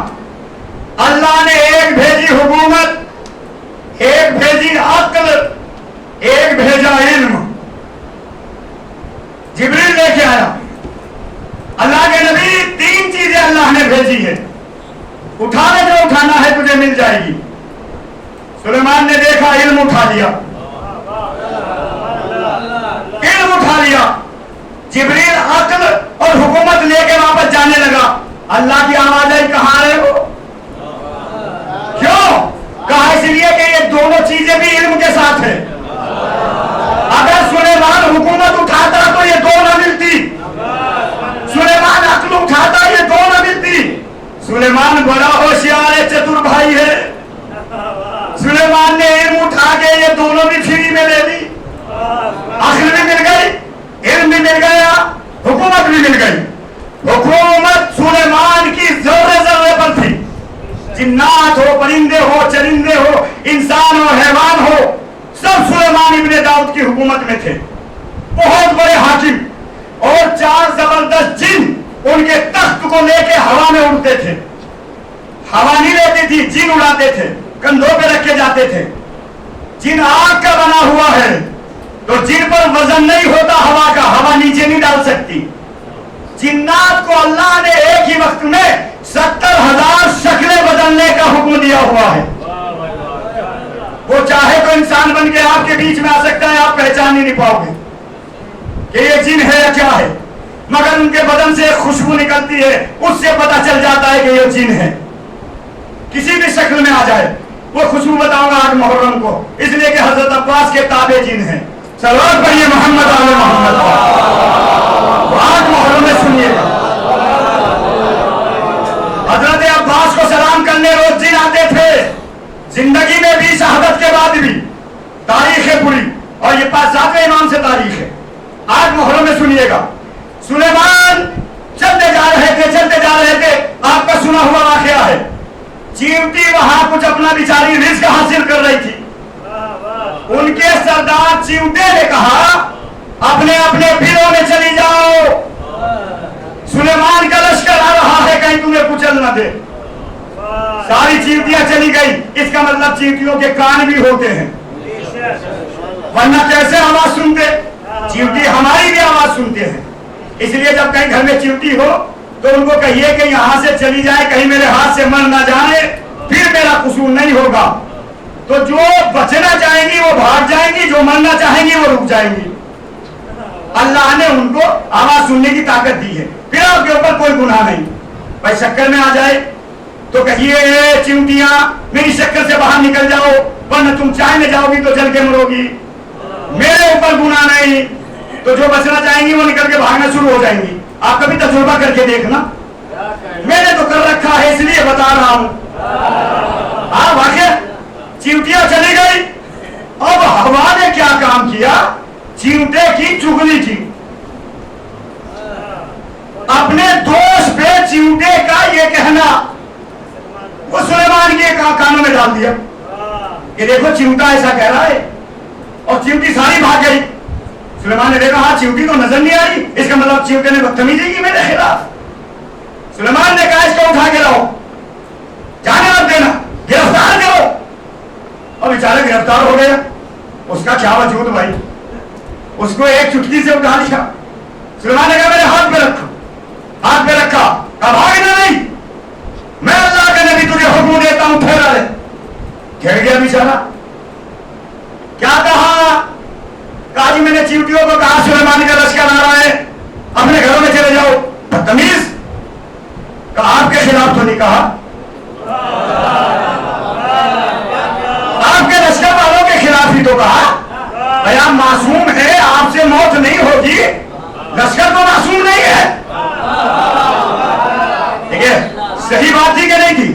अल्लाह ने एक भेजी हुकूमत, एक भेजी अक्ल, एक भेजा इल्म। जिब्रील लेके आया। अल्लाह के नबी 3 चीजें अल्लाह ने भेजी है, उठाने जो उठाना है तुझे मिल जाएगी। सुलेमान ने देखा, इल्म उठा लिया, इल्म उठा लिया। जिब्रील अक्ल और हुकूमत लेके वापस जाने लगा। अल्लाह की आवाज आई, कहां रहे हो? क्यों? कहा इसलिए कि ये दोनों चीजें भी इल्म के साथ है। अगर सुलेमान हुकूमत उठाता तो ये दो न मिलती, सुलेमान अक्ल उठाता ये दो न मिलती। सुलेमान बड़ा होशियार है, चतुर भाई है। सुलेमान ने इल्म उठा के ये दोनों भी फ्री में ले ली। अक्ल भी मिल गई, इल्म भी मिल गया, हुकूमत भी मिल गई। हुकूमत सुलेमान की जर्रे जर्रे पर थी। जिन्नात हो, परिंदे हो, चरिंदे हो, इंसान हो, हैवान हो, सब सुलेमान इब्ने दाऊद की हुकूमत में थे। बहुत बड़े हाकिम और 4 जबरदस्त जिन उनके तख्त को लेके हवा में उड़ते थे। हवा नहीं लेती थी, जिन उड़ाते थे, कंधों पे रखे जाते थे। जिन आग का बना हुआ है तो जिन पर वजन नहीं होता हवा का, हवा नीचे नहीं डाल सकती। जिन्नात को अल्लाह ने एक ही वक्त में 70,000 शक्लें बदलने का हुक्म दिया हुआ है। वो चाहे तो इंसान बन के आपके बीच में आ सकता है, आप पहचान ही नहीं पाओगे कि ये जिन है या क्या है, मगर उनके बदन से एक खुशबू निकलती है, उससे पता चल जाता है कि ये जिन है। किसी भी शक्ल में आ जाए, वो खुशबू बताऊंगा 8 मुहर्रम को, इसलिए कि हजरत अब्बास के ताबे जिन है। सलावत पढ़िए मोहम्मद आले मोहम्मद। 8 मुहर्रम में सुनिएगा, हजरत अब्बास को सलाम करने रोज जिन आते थे। जिंदगी में भी, शहादत के बाद भी। तारीख है पूरी, और ये 5-7वें इमाम से तारीख है। 8 मुहर्रम में सुनिएगा। सुलेमान चलते जा रहे थे, चलते जा रहे थे, आपका सुना हुआ वाकया है। चींटी वहां कुछ अपना बेचारी रिस्क हासिल कर रही थी। उनके सरदार चिमटे ने कहा, अपने अपने बिलों में चली जाओ, सुलेमान का लश्कर आ रहा है, कहीं तुम्हें कुचल न दे। सारी चींटियां चली गई। इसका मतलब चींटियों के कान भी होते हैं, वरना कैसे आवाज सुनते? चींटी हमारी भी आवाज सुनते हैं। इसलिए जब कहीं घर में चींटी हो तो उनको कहिए कि यहां से चली जाए, कहीं मेरे हाथ से मर ना जाए, फिर मेरा कसूर नहीं होगा। तो जो बचना चाहेंगी वो भाग जाएंगी, जो मरना चाहेंगी वो रुक जाएंगी। अल्लाह ने उनको आवाज सुनने की ताकत दी है। फिर आपके ऊपर कोई गुनाह नहीं। भाई शक्कर में आ जाए तो कहिए, चिमटियां मेरी शक्कर से बाहर निकल जाओ, वरना तुम चाय में जाओगी तो जल के मरोगी। मेरे ऊपर गुनाह नहीं। तो जो बचना चाहेंगी वो निकल के भागना शुरू हो जाएंगी। आप कभी तजुर्बा करके देखना, मैंने तो कर रखा है इसलिए बता रहा हूं। हाँ वाकई चिमटियां चली गई। अब हवा ने क्या काम किया? चिमटे की चुगली की। अपने दोस्त पे चिमटे का ये कहना वो सुलेमान के कानों में डाल दिया कि देखो चिमटा ऐसा कह रहा है, और चिमटी सारी भाग गई। सुलेमान ने देखा, हाँ चिमटी तो नजर नहीं आ रही, इसका मतलब चिमटे ने बदतमीजी की मेरे खिलाफ। सुलेमान ने कहा, इसको उठा के लाओ, जाने मत देना, गिरफ्तार करो। और बेचारा गिरफ्तार हो गया। उसका क्या वजूद भाई, उसको एक चुटकी से उठा लिया। सुलेमान ने कहा, मेरे हाथ पे रखो। हाथ पे रखा, कहा भागना नहीं, मैं अल्लाह का नबी तुझे हुक्म देता हूं, ठहरा ले। ठहर गया बेचारा। क्या कहा? कहा जी मैंने चींटियों को कहा सुलेमान का लश्कर आ रहा है, अपने घरों में चले जाओ। बदतमीज। कहा आपके खिलाफ तो नहीं कहा, आपके लश्कर वालों के खिलाफ ही तो कहा। भैया मासूम है, आपसे मौत नहीं होगी, लश्कर तो मासूम नहीं है। ठीक है, सही बात थी कि नहीं थी?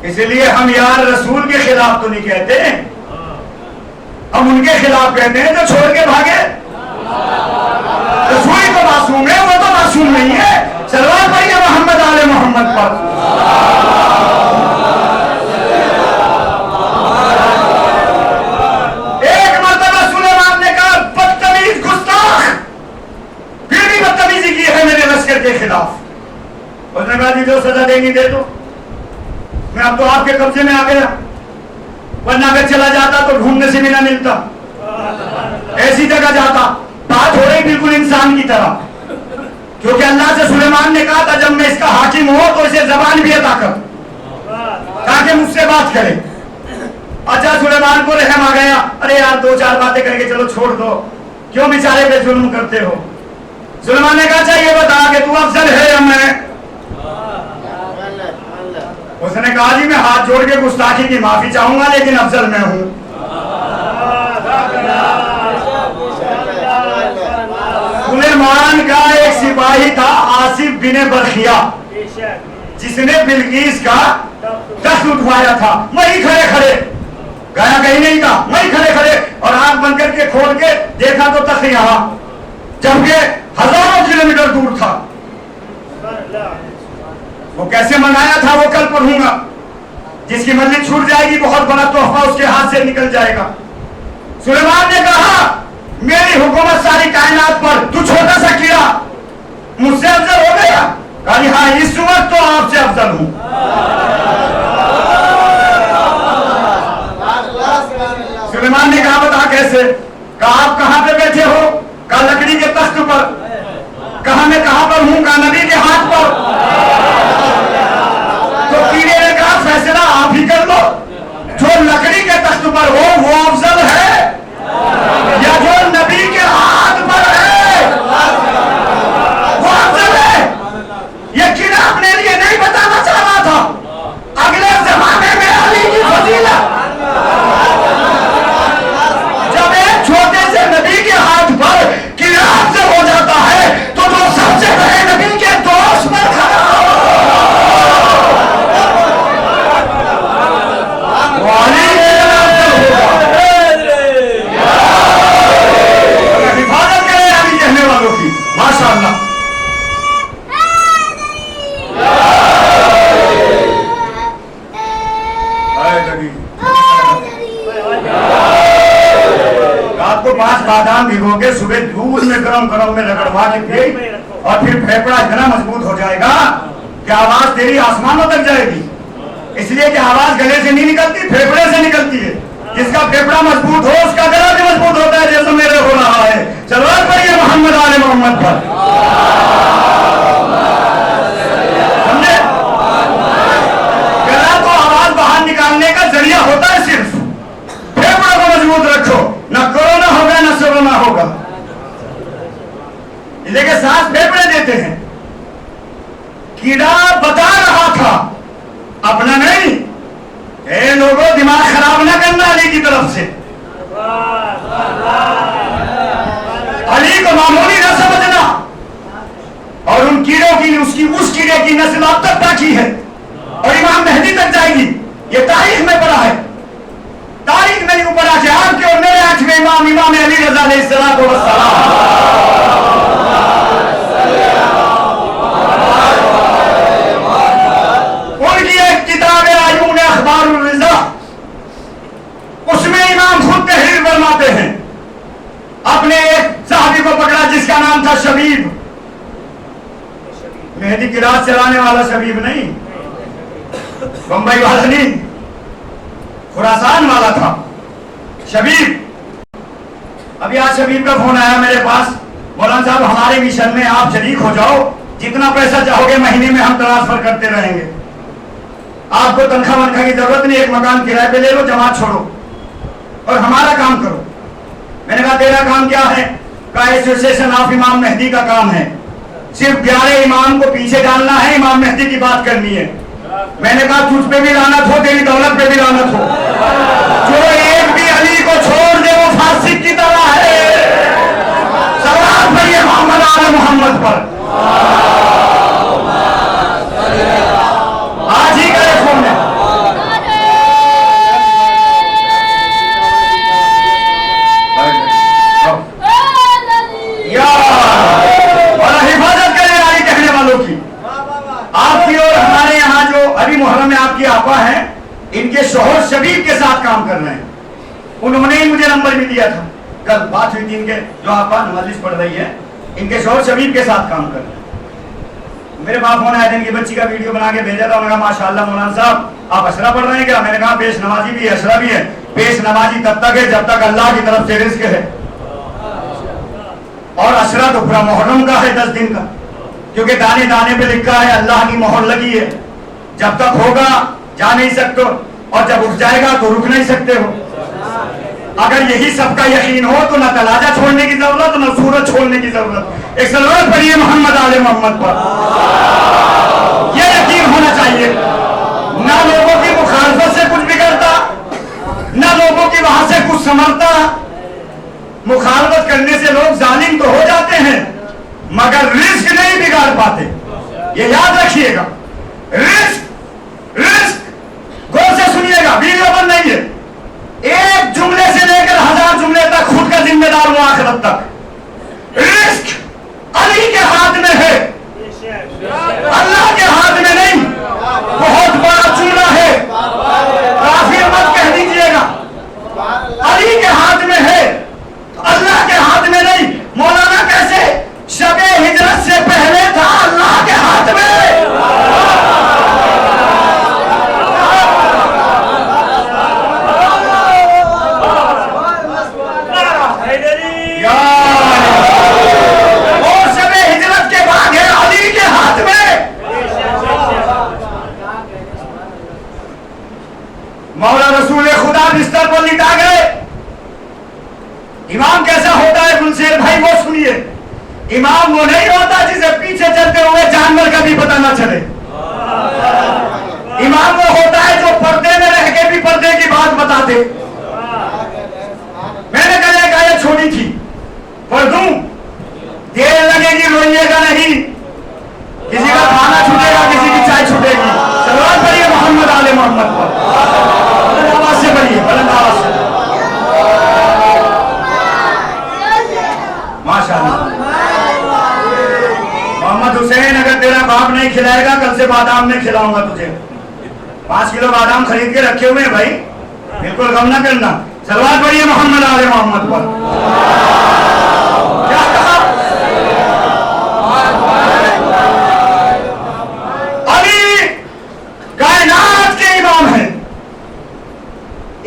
इसलिए हम यार रसूल के खिलाफ तो नहीं कहते, हम उनके खिलाफ कहते हैं जो छोड़ के भागे। रसूल तो मासूम है, वो तो मासूम नहीं है। सलवात पढ़िए मोहम्मद आले मोहम्मद पर। एक मर्तबा सुलेमान ने कहा, बदतमीज गुस्ताख, फिर भी बदतमीजी की है मेरे लश्कर के खिलाफ। उसने उन्होंने कहा जी जो सजा देंगी दे दो, मैं अब तो आपके कब्जे में आ गया, वरना अगर चला जाता तो ढूंढने से भी ना मिलता, ऐसी जगह जाता। बात हो रही बिल्कुल इंसान की तरह, क्योंकि अल्लाह से सुलेमान ने कहा था जब मैं इसका हाकिम हूं तो इसे जबान भी अता कर ताकि मुझसे बात करे। अच्छा सुलेमान को रहम आ गया, अरे यार दो चार बातें करके चलो छोड़ दो, क्यों बेचारे पे जुल्म करते हो। सुलेमान ने कहा अच्छा ये बता कि तू अफजल है या मैं। उसने कहा जी मैं हाथ जोड़ के गुस्ताखी की माफी चाहूंगा लेकिन अफजल मैं हूं। सुलेमान का एक सिपाही था आसिफ बिन बरखिया, जिसने बिल्कीस का तख्त उठवाया था। वही खड़े खड़े, गया कहीं नहीं था, वही खड़े खड़े, और आंख बंद करके खोल के देखा तो तख्त यहां, जबकि हजारों किलोमीटर दूर था। वो कैसे मंगाया था वो कल पढ़ूंगा। जिसकी मंजिल छूट जाएगी बहुत बड़ा तोहफा उसके हाथ से निकल जाएगा। सुलेमान ने कहा मेरी हुकूमत सारी कायनात पर, तू छोटा सा कीड़ा मुझसे अफजल हो गया। कहा हाँ इस वक्त तो आपसे अफजल हूं। सुलेमान ने कहा बता कैसे। कहा आप कहां पे बैठे हो। कहा लकड़ी के तख्त पर। कहा मैं कहां पर हूं। कहा नबी के हाथ पर। तो कीड़े ने कहा फैसला आप ही कर लो, जो लकड़ी के तख्त पर हो वो अफजल है या जो नबी के हाथ पर है वो अफजल है। ये कीड़ा अपने लिए नहीं बताना चाह रहा था, अगले जमाने में अली की फजीलत जब एक छोटे से नबी के हाथ पर कीड़ा अफजल हो जाता है तो जो सबसे बड़े नबी के दोस्त पर खड़ा हो वो अली माशाअल्लाह। रात को 5 बादाम भिगो के सुबह दूध में गरम गरम में रगड़वा के और फिर फेफड़ा इतना मजबूत हो जाएगा कि आवाज तेरी आसमानों तक जाएगी। इसलिए कि आवाज गले से नहीं निकलती, फेफड़े से निकलती है। जिसका फेफड़ा मजबूत हो उसका गला भी मजबूत होता है, जैसे मेरे हो रहा है। चलो पढ़िए मोहम्मद आले मोहम्मद पर। समझे? गला तो आवाज बाहर निकालने का जरिया होता है, सिर्फ फेफड़ा को मजबूत रखो, न कोरोना होगा न सरोना होगा। इसलिए सांस फेफड़े देते हैं। कीड़ा बता रहा था, अपना नहीं। ए लोगों दिमाग खराब ना करना अली की तरफ से। अली को मामूली ना समझना। और उन कीड़ों की उस कीड़े की नस्ल अब तक बाकी है और इमाम मेहदी तक जाएगी। ये तारीख में पढ़ा है, तारीख में ऊपर आके आपके और मेरे आठवें इमाम इमाम अली रज़ा अलैहिस्सलातु वस्सलाम उनकी एक किताब है आयून अखबारुर रिज़ा, उसमें इमाम खुद तहरीर फरमाते हैं। अपने एक साहबी को पकड़ा जिसका नाम था शबीब। मेहदी की रात चलाने वाला शबीब नहीं, बंबई वाला नहीं, खुरासान वाला था शबीब। अभी आज शबीब का फोन आया मेरे पास, मौलाना साहब हमारे मिशन में आप शरीक हो जाओ, जितना पैसा चाहोगे महीने में हम ट्रांसफर करते रहेंगे। आपको तनख्वाह वनख्वाह की जरूरत नहीं, एक मकान किराए पे ले लो, जमात छोड़ो और हमारा काम करो। मैंने कहा तेरा काम क्या है। कहा एसोसिएशन ऑफ इमाम मेहदी का काम है, सिर्फ 11 इमाम को पीछे डालना है, इमाम मेहदी की बात करनी है। मैंने कहा तुझ पे भी लानत हो, तेरी दौलत पे भी लानत हो। जो एक भी अली को छोड़ दे वो फासिक की तरह है। सलाम पढ़िए मोहम्मद आले मोहम्मद पर। आज ही करे फोन है। और हिफाजत करें अली कहने वालों की। आपकी और हमारे यहाँ जो अभी मुहर्रम में आपकी आपा है, इनके शोहर शबीब के साथ काम कर रहे हैं। उन्होंने ही मुझे नंबर भी दिया था, कल बात हुई थी इनके, जो आपा मजलिस पढ़ रही है, इनके शोहर शबीब के साथ काम कर रहे हैं। मेरे पास फोन आया था, इनकी बच्ची का वीडियो बना के भेजा था। उन्होंने कहा माशाल्लाह मौलाना साहब आप अशरा पढ़ रहे हैं क्या? मैंने कहा पेश नमाजी भी है, अशरा भी है। पेश नमाजी तब तक है जब तक अल्लाह की तरफ से रिस्क है, और अशरा तो पूरा मुहर्रम का है 10 दिन का, क्योंकि दाने दाने पे लिखा है अल्लाह की मोहर लगी है। जब तक होगा जा नहीं सकते, और जब उठ जाएगा तो रुक नहीं सकते हो। अगर यही सबका यकीन हो तो ना तलाजा छोड़ने की जरूरत, ना सूरज छोड़ने की जरूरत। एक सलवात पढ़िए मोहम्मद आले मोहम्मद पर। यह यकीन होना चाहिए, ना लोगों की मुखालफत से कुछ बिगड़ता, ना लोगों की वहां से कुछ समझता। मुखालफत करने से लोग जालिम तो हो जाते हैं, मगर रिस्क नहीं बिगाड़ पाते। ये याद रखिएगा, रिस्क रिस्क गौर से सुनिएगा, वीडियो बंद नहीं है। एक जुमले से लेकर 1000 जुमले तक खुद का जिम्मेदार हो आखिरत तक। रिस्क अली के हाथ में है, अल्लाह के हाथ में नहीं। बहुत बड़ा जुमला है, काफिर मत कह दीजिएगा। अली के हाथ में है, अल्लाह के हाथ में नहीं। मौलाना कैसे? शबे हिजरत से पहले था अल्लाह के हाथ में। और शबे हिजरत के बाद है अली के हाथ में। मौला रसूल खुदा बिस्तर पर लिटा गए। इमाम कैसा होता है गुलशेर भाई, वो सुनिए। इमाम वो नहीं होता जिसे पीछे चलते हुए जानवर का भी पता ना चले। इमाम वो होता है जो पर्दे में रह के भी पर्दे की बात बता दे। मैंने कल एक आयत छोड़ी थी, पढ़ दूं? देर लगेगी, रोइएगा नहीं। किसी का खाना छूटेगा, किसी की चाय छूटेगी। सलवात पढ़िए मोहम्मद आले मोहम्मद पर। बुलंद आवाज से पढ़िए, बुलंद आवाज से। माशाअल्लाह। मोहम्मद हुसैन, अगर तेरा बाप नहीं खिलाएगा, कल से बादाम में खिलाऊंगा तुझे। 5 किलो बादाम खरीद के रखे हुए हैं भाई, बिल्कुल गम ना करना। सलवात पढ़िए मोहम्मद आले मोहम्मद पर। क्या कहा? अली कायनात के इमाम है।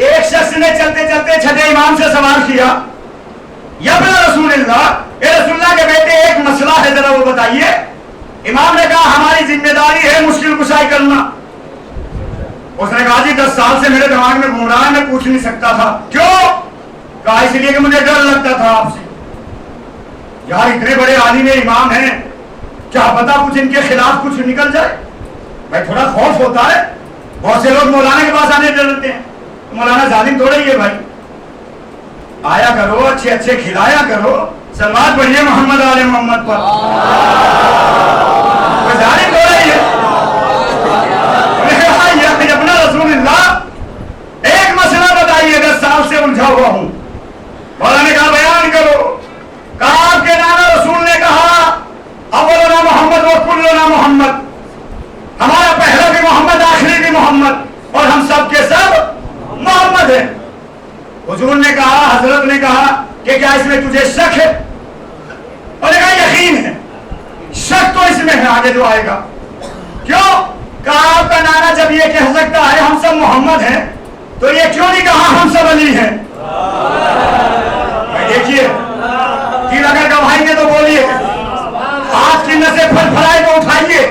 एक शख्स ने चलते चलते छठे इमाम से सवाल किया, यब्न रसूलुल्लाह, ए रसूलुल्लाह के बेटे एक मसला है, जरा वो बताइए। इमाम ने कहा हमारी जिम्मेदारी है मुश्किल कुशाई करना। उसने कहा जी 10 साल से मेरे दिमाग में घूम रहा है, मैं पूछ नहीं सकता था। क्यों? कहा इसलिए कि मुझे डर लगता था आपसे। यार इतने बड़े आलिम इमाम हैं, क्या पता कुछ इनके खिलाफ कुछ निकल जाए। भाई थोड़ा खौफ होता है। बहुत से लोग मौलाना के पास आने डरते हैं, मौलाना जालिम थोड़ा ही है भाई। आया करो, अच्छे अच्छे खिलाया करो। सलवात पढ़िए मोहम्मद आले मोहम्मद पर। जालिम थोड़ा ही है। अपना रसूलुल्लाह एक मसला बताइए, 10 साल से उलझा हुआ हूं। मौलाना ने कहा बयान करो। कहा आपके नाना रसूल ने कहा अव्वलुना मोहम्मद व कुल्लुना मोहम्मद, हमारा पहला भी मोहम्मद, आखिरी भी मोहम्मद, और हम सब के सब मोहम्मद हैं। हुजूर ने कहा, हजरत ने कहा कि क्या इसमें तुझे शक है? और कहा यकीन है। शक तो इसमें है आगे जो आएगा। क्यों? कहा आपका नाना जब ये कह सकता है हम सब मोहम्मद हैं, तो ये क्यों नहीं कहा हम सब अली हैं? देखिए, दिल अगर गवाएंगे तो बोलिए, हाथ की नसें फड़फड़ाए तो उठाइए,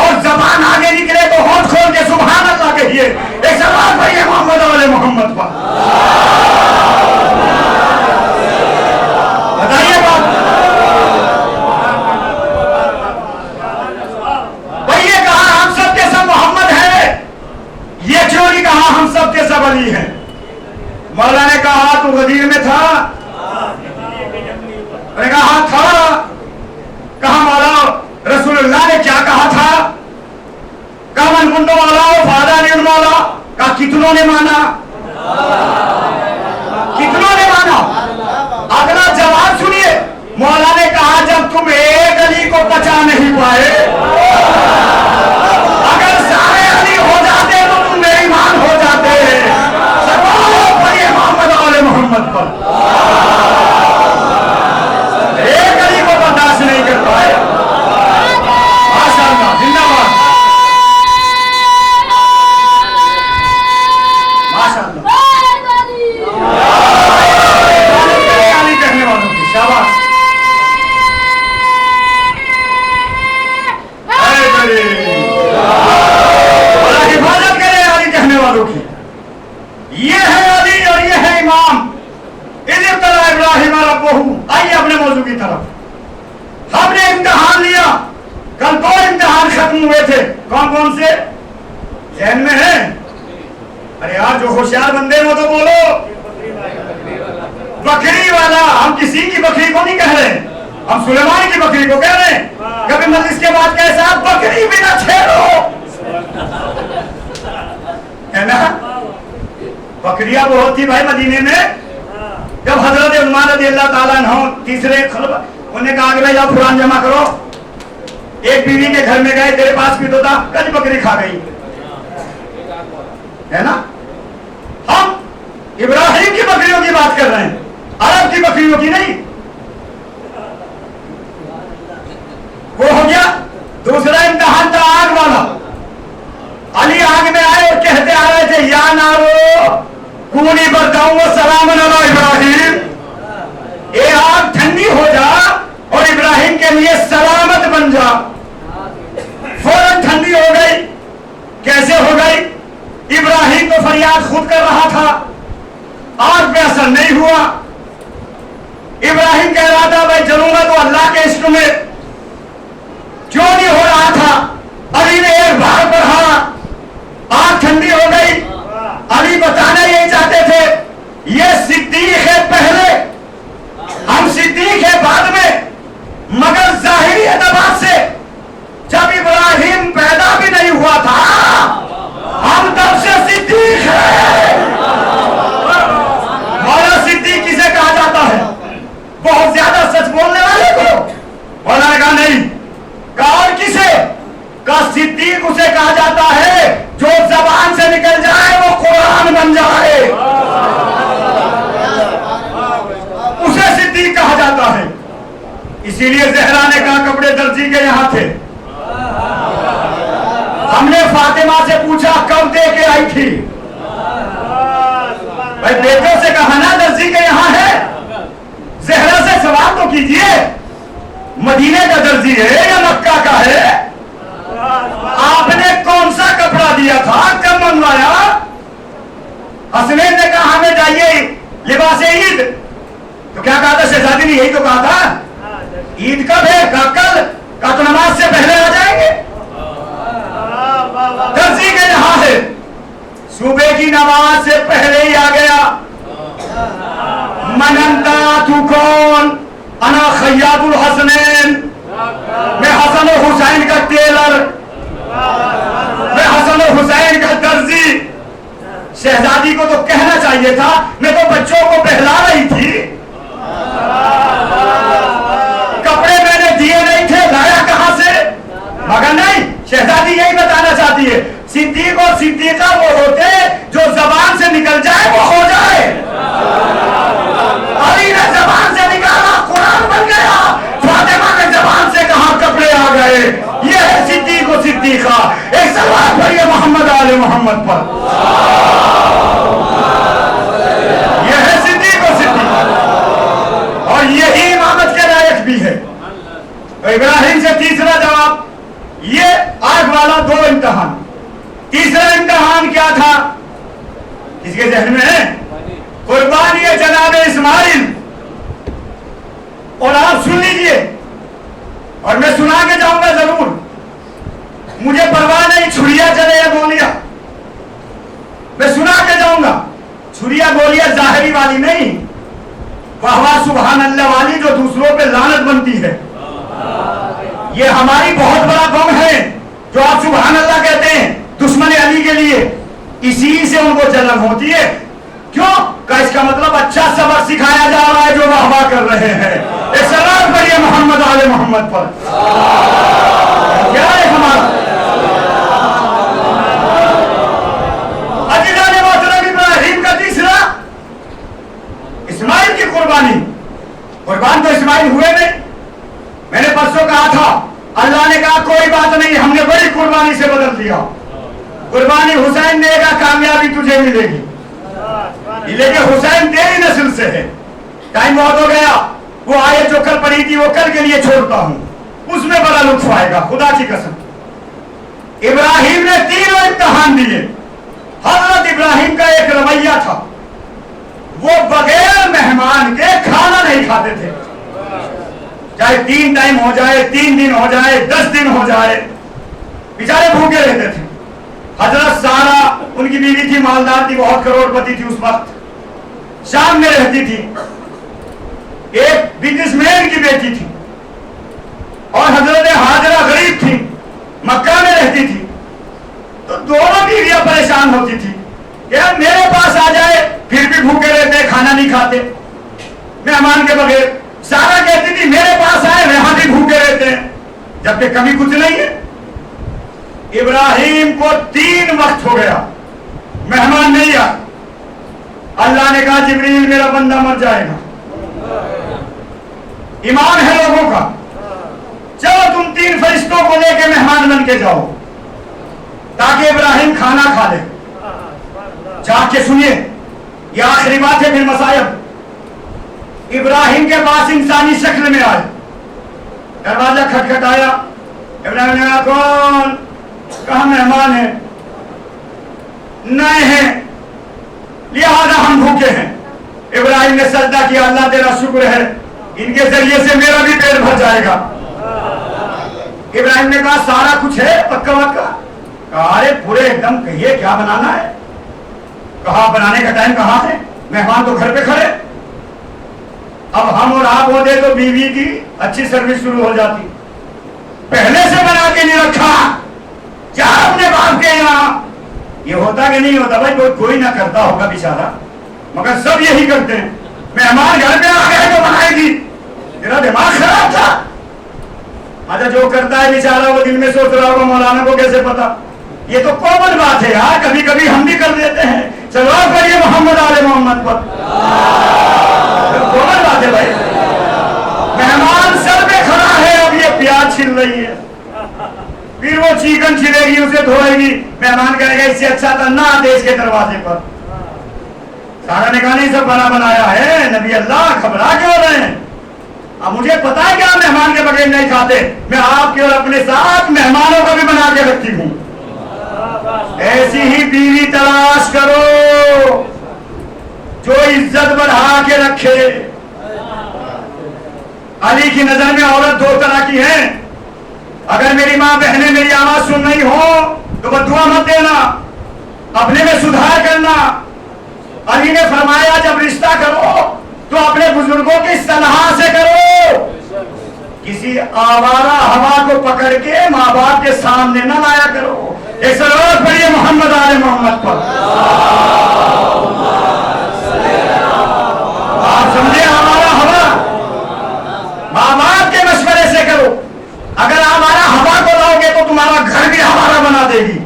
और जबान आगे निकले तो होंठ खोल के सुभान अल्लाह कहिए। एक सवाल पढ़िए मोहम्मद वाले मोहम्मद पर। बताइए बात। भाई ये कहा हम सब के सब मोहम्मद हैं, ये क्यों नहीं कहा हम सब के सब अली हैं? मौला ने कहा तू गदीर में था? कहा था। कहा मौला रसूलुल्लाह ने क्या कहा था? कहा मन कुंडो मौला फादा ने मौला। कहा कितनों ने माना? कितनों ने माना? अगला जवाब सुनिए। मौला ने कहा जब तुम एक अली को बचा नहीं पाए, अगर सारे अली हो जाते तो तुम बेईमान हो जाते। सब पढ़िए मोहम्मद वाले मोहम्मद पर। एक अली को बर्दाश्त नहीं कर पाए। जहन में है? अरे यार जो होशियार बंदे वो तो बोलो। बकरी वाला, हम किसी की बकरी को नहीं कह रहे, हम सुलेमान की बकरी को कह रहे हैं। कभी मजलिस के बाद कैसा बकरी भी ना छेड़ो, है ना? बकरियां बहुत थी भाई मदीने में। जब हजरत उस्मान रज़ी अल्लाह ताला अन्हु तीसरे खलीफा, उन्होंने कहा कि भाई जाओ कुरान जमा करो। एक बीवी के घर में गए, तेरे पास भी तो था, कल बकरी खा गई, है ना? हम इब्राहिम की बकरियों की बात कर रहे हैं, अरब की बकरियों की नहीं। वो हो गया। दूसरा इम्तिहान था आग वाला। अली आग में आए और कहते आ रहे थे, या नारो कूनी बरदाऊं व सलाम अला इब्राहिम, ये आग ठंडी हो जा और इब्राहिम के लिए सलामत बन जा। फौरन ठंडी हो गई। कैसे हो गई? इब्राहिम तो फरियाद खुद कर रहा था, आग पे असर नहीं हुआ। इब्राहिम कह रहा था भाई जलूंगा तो अल्लाह के इश्क में, क्यों नहीं हो रहा था? अली ने एक बार पढ़ा, आग ठंडी हो गई। अली बताना यही चाहते थे, ये सिद्दीक है पहले, हम सिद्दीक है बाद में, मगर जाहिरी एतबार से जब इब्राहिम पैदा भी नहीं हुआ था, हम तब से सिद्दीक हैं। मौला सिद्दीक किसे कहा जाता है? बहुत ज्यादा सच बोलने वाले को। मौला का नहीं कहा, और किसे का? सिद्दीक उसे कहा जाता है जो जबान से निकल जाए वो कुरान बन जाए, उसे सिद्दीक कहा जाता है। इसीलिए ज़हरा ने कहा कपड़े दर्जी के यहां थे। हमने फातिमा से पूछा कब दे के आई थी? भाई बेटों से कहा ना दर्जी के यहां है। ज़हरा से सवाल तो कीजिए, मदीने का दर्जी है या मक्का का है? आपने कौन सा कपड़ा दिया था, कब मंगवाया? हसनैन ने कहा हमें चाहिए लिबास ईद। तो क्या कहा था शहजादी ने? यही तो कहा था। ईद कब है? कल का तो नमाज से पहले आ जाएंगे। दर्जी के यहां है, सुबह की नमाज से पहले ही आ गया। मनंता तू कौन? अना खैयातुल हसनैन, मैं हसन और हुसैन का टेलर, मैं हसन और हुसैन का दर्जी। शहजादी को तो कहना चाहिए था मैं तो बच्चों को पहला रही थी, कपड़े मैंने दिए नहीं थे, लाया कहां से? मगर नहीं, शहजादी यही बताना चाहती है, सिद्दीक और सिद्दीका वो होते जो जबान से निकल जाए वो हो जाए। अली ने जबान से निकाला, कुरान बन गया। फातिमा ने जबान से कहा, कपड़े आ गए। ये है सिद्दीक और सिद्दीका। एक सवाल पढ़िए मोहम्मद आले मोहम्मद पर। यह है सिद्दीक और सिद्दीका, और यही इमामत के लायक भी है। तो इब्राहिम से तीसरा जवाब, ये आग वाला दो इम्तिहान। तीसरा इम्तिहान क्या था? किसके जहन में है? कुर्बानी जनाब इस्माइल। और आप सुन लीजिए, और मैं सुना के जाऊंगा जरूर, मुझे परवाह नहीं छुरिया चले या गोलियां, मैं सुना के जाऊंगा। छुरिया गोलियां जाहिरी वाली नहीं, वाह वाह सुभान अल्लाह वाली जो दूसरों पे लानत बनती है। ये हमारी बहुत बड़ा गम है जो आप सुभान अल्लाह कहते हैं दुश्मन अली के लिए, इसी से उनको जलन होती है। क्यों? का इसका मतलब अच्छा सबक सिखाया जा रहा है जो वाहवाह कर रहे हैं। एक सलाम पढ़िए मोहम्मद आले मोहम्मद पर। क्या है हमारा? अजीज़ान मोहतरम, इब्राहिम का तीसरा, इस्माइल की कुर्बानी। कुर्बान तो इस्माइल हुए नहीं। मैंने परसों कहा था, अल्लाह ने कहा कोई बात नहीं, हमने बड़ी कुर्बानी से बदल दिया। कुर्बानी हुसैन देगा, कामयाबी तुझे मिलेगी, लेकिन हुसैन तेरी नस्ल से है। टाइम बहुत हो गया, वो आयत जो कल पढ़ी थी वो कल के लिए छोड़ता हूं, उसमें बड़ा लुत्फ आएगा, खुदा की कसम। इब्राहिम ने तीनों इम्तिहान दिए। हजरत इब्राहिम का एक रवैया था, वो बगैर मेहमान के खाना नहीं खाते थे। चाहे 3 टाइम हो जाए, 3 दिन हो जाए, 10 दिन हो जाए, बेचारे भूखे रहते थे। हजरत उनकी बीवी थी, मालदार थी, बहुत करोड़पति थी उस वक्त, शाम में रहती थी। एक बिजनेसमैन की बेटी थी और हजरत हाजरा गरीब थी, मक्का में रहती थी। तो दोनों बीवियां परेशान होती थी, यार मेरे पास आ जाए फिर भी भूखे रहते, खाना नहीं खाते मेहमान के बगैर। सारा कहती थी मेरे पास आए यहां भी भूखे रहते हैं, जबकि कभी कुछ नहीं है। इब्राहिम को 3 वक्त हो गया, मेहमान नहीं आए। अल्लाह ने कहा जिब्रील मेरा बंदा मर जाएगा। ईमान है लोगों का, चलो तुम 3 फरिश्तों को लेके मेहमान बन के जाओ ताकि इब्राहिम खाना खा ले। जाके सुनिए, यह आखिरी बात है, फिर मसायब। इब्राहिम के पास इंसानी शक्ल में आए, दरवाजा खटखटाया। इब्राहिम ने कहा कौन? कहा मेहमान है। नए हैं, लिहाजा हम भूखे हैं। इब्राहिम ने सजदा किया, अल्लाह तेरा शुक्र है, इनके जरिए से मेरा भी पेट भर जाएगा। इब्राहिम ने कहा सारा कुछ है पक्का वक्का? कहा अरे पूरे एकदम, कहिए क्या बनाना है? कहा बनाने का टाइम कहाँ है, मेहमान तो घर पे खड़े। अब हम और आप होते तो बीवी की अच्छी सर्विस शुरू हो जाती। पहले से बना के नहीं रखा, क्या अपने बाप के यहाँ। ये होता कि नहीं होता भाई? कोई ना करता होगा बेचारा, मगर सब यही करते हैं। मेहमान घर पे आ गए तो बनाएगी, तेरा दिमाग खराब था। अच्छा जो करता है बेचारा वो दिल में सोच रहा होगा मौलाना को कैसे पता। ये तो कॉमन बात है यार, कभी कभी हम भी कर देते हैं। चलो करिए मोहम्मद आले मोहम्मद पर, कॉमन बात है भाई। मेहमान सर पे खड़ा है, अब ये प्याज छिल रही है, फिर वो चिकन छिलेगी, उसे धोएगी। मेहमान कहेगा इससे अच्छा था ना देश के दरवाजे पर। सारा ने कहा नहीं सब बना बनाया है, नबी अल्लाह घबरा क्यों रहे हैं? अब मुझे पता है क्या मेहमान के बगैर नहीं खाते, मैं आपके और अपने साथ मेहमानों को भी बना के रखती हूँ। ऐसी ही बीवी तलाश करो जो इज्जत बढ़ा के रखे। अली की नजर में औरत 2 तरह की है। अगर मेरी माँ बहनें मेरी आवाज सुन रही हो तो बद्दुआ मत देना, अपने में सुधार करना। अली ने फरमाया जब रिश्ता करो तो अपने बुजुर्गों की सलाह से करो। किसी आवारा हवा को पकड़ के माँ बाप के सामने न लाया करो। एक सलावत पढ़िए मोहम्मद आले मोहम्मद पर। आप समझे, आवारा हवा माँ बाप के मशवरे से करो। अगर आवारा हवा को लाओगे तो तुम्हारा घर भी हमारा बना देगी।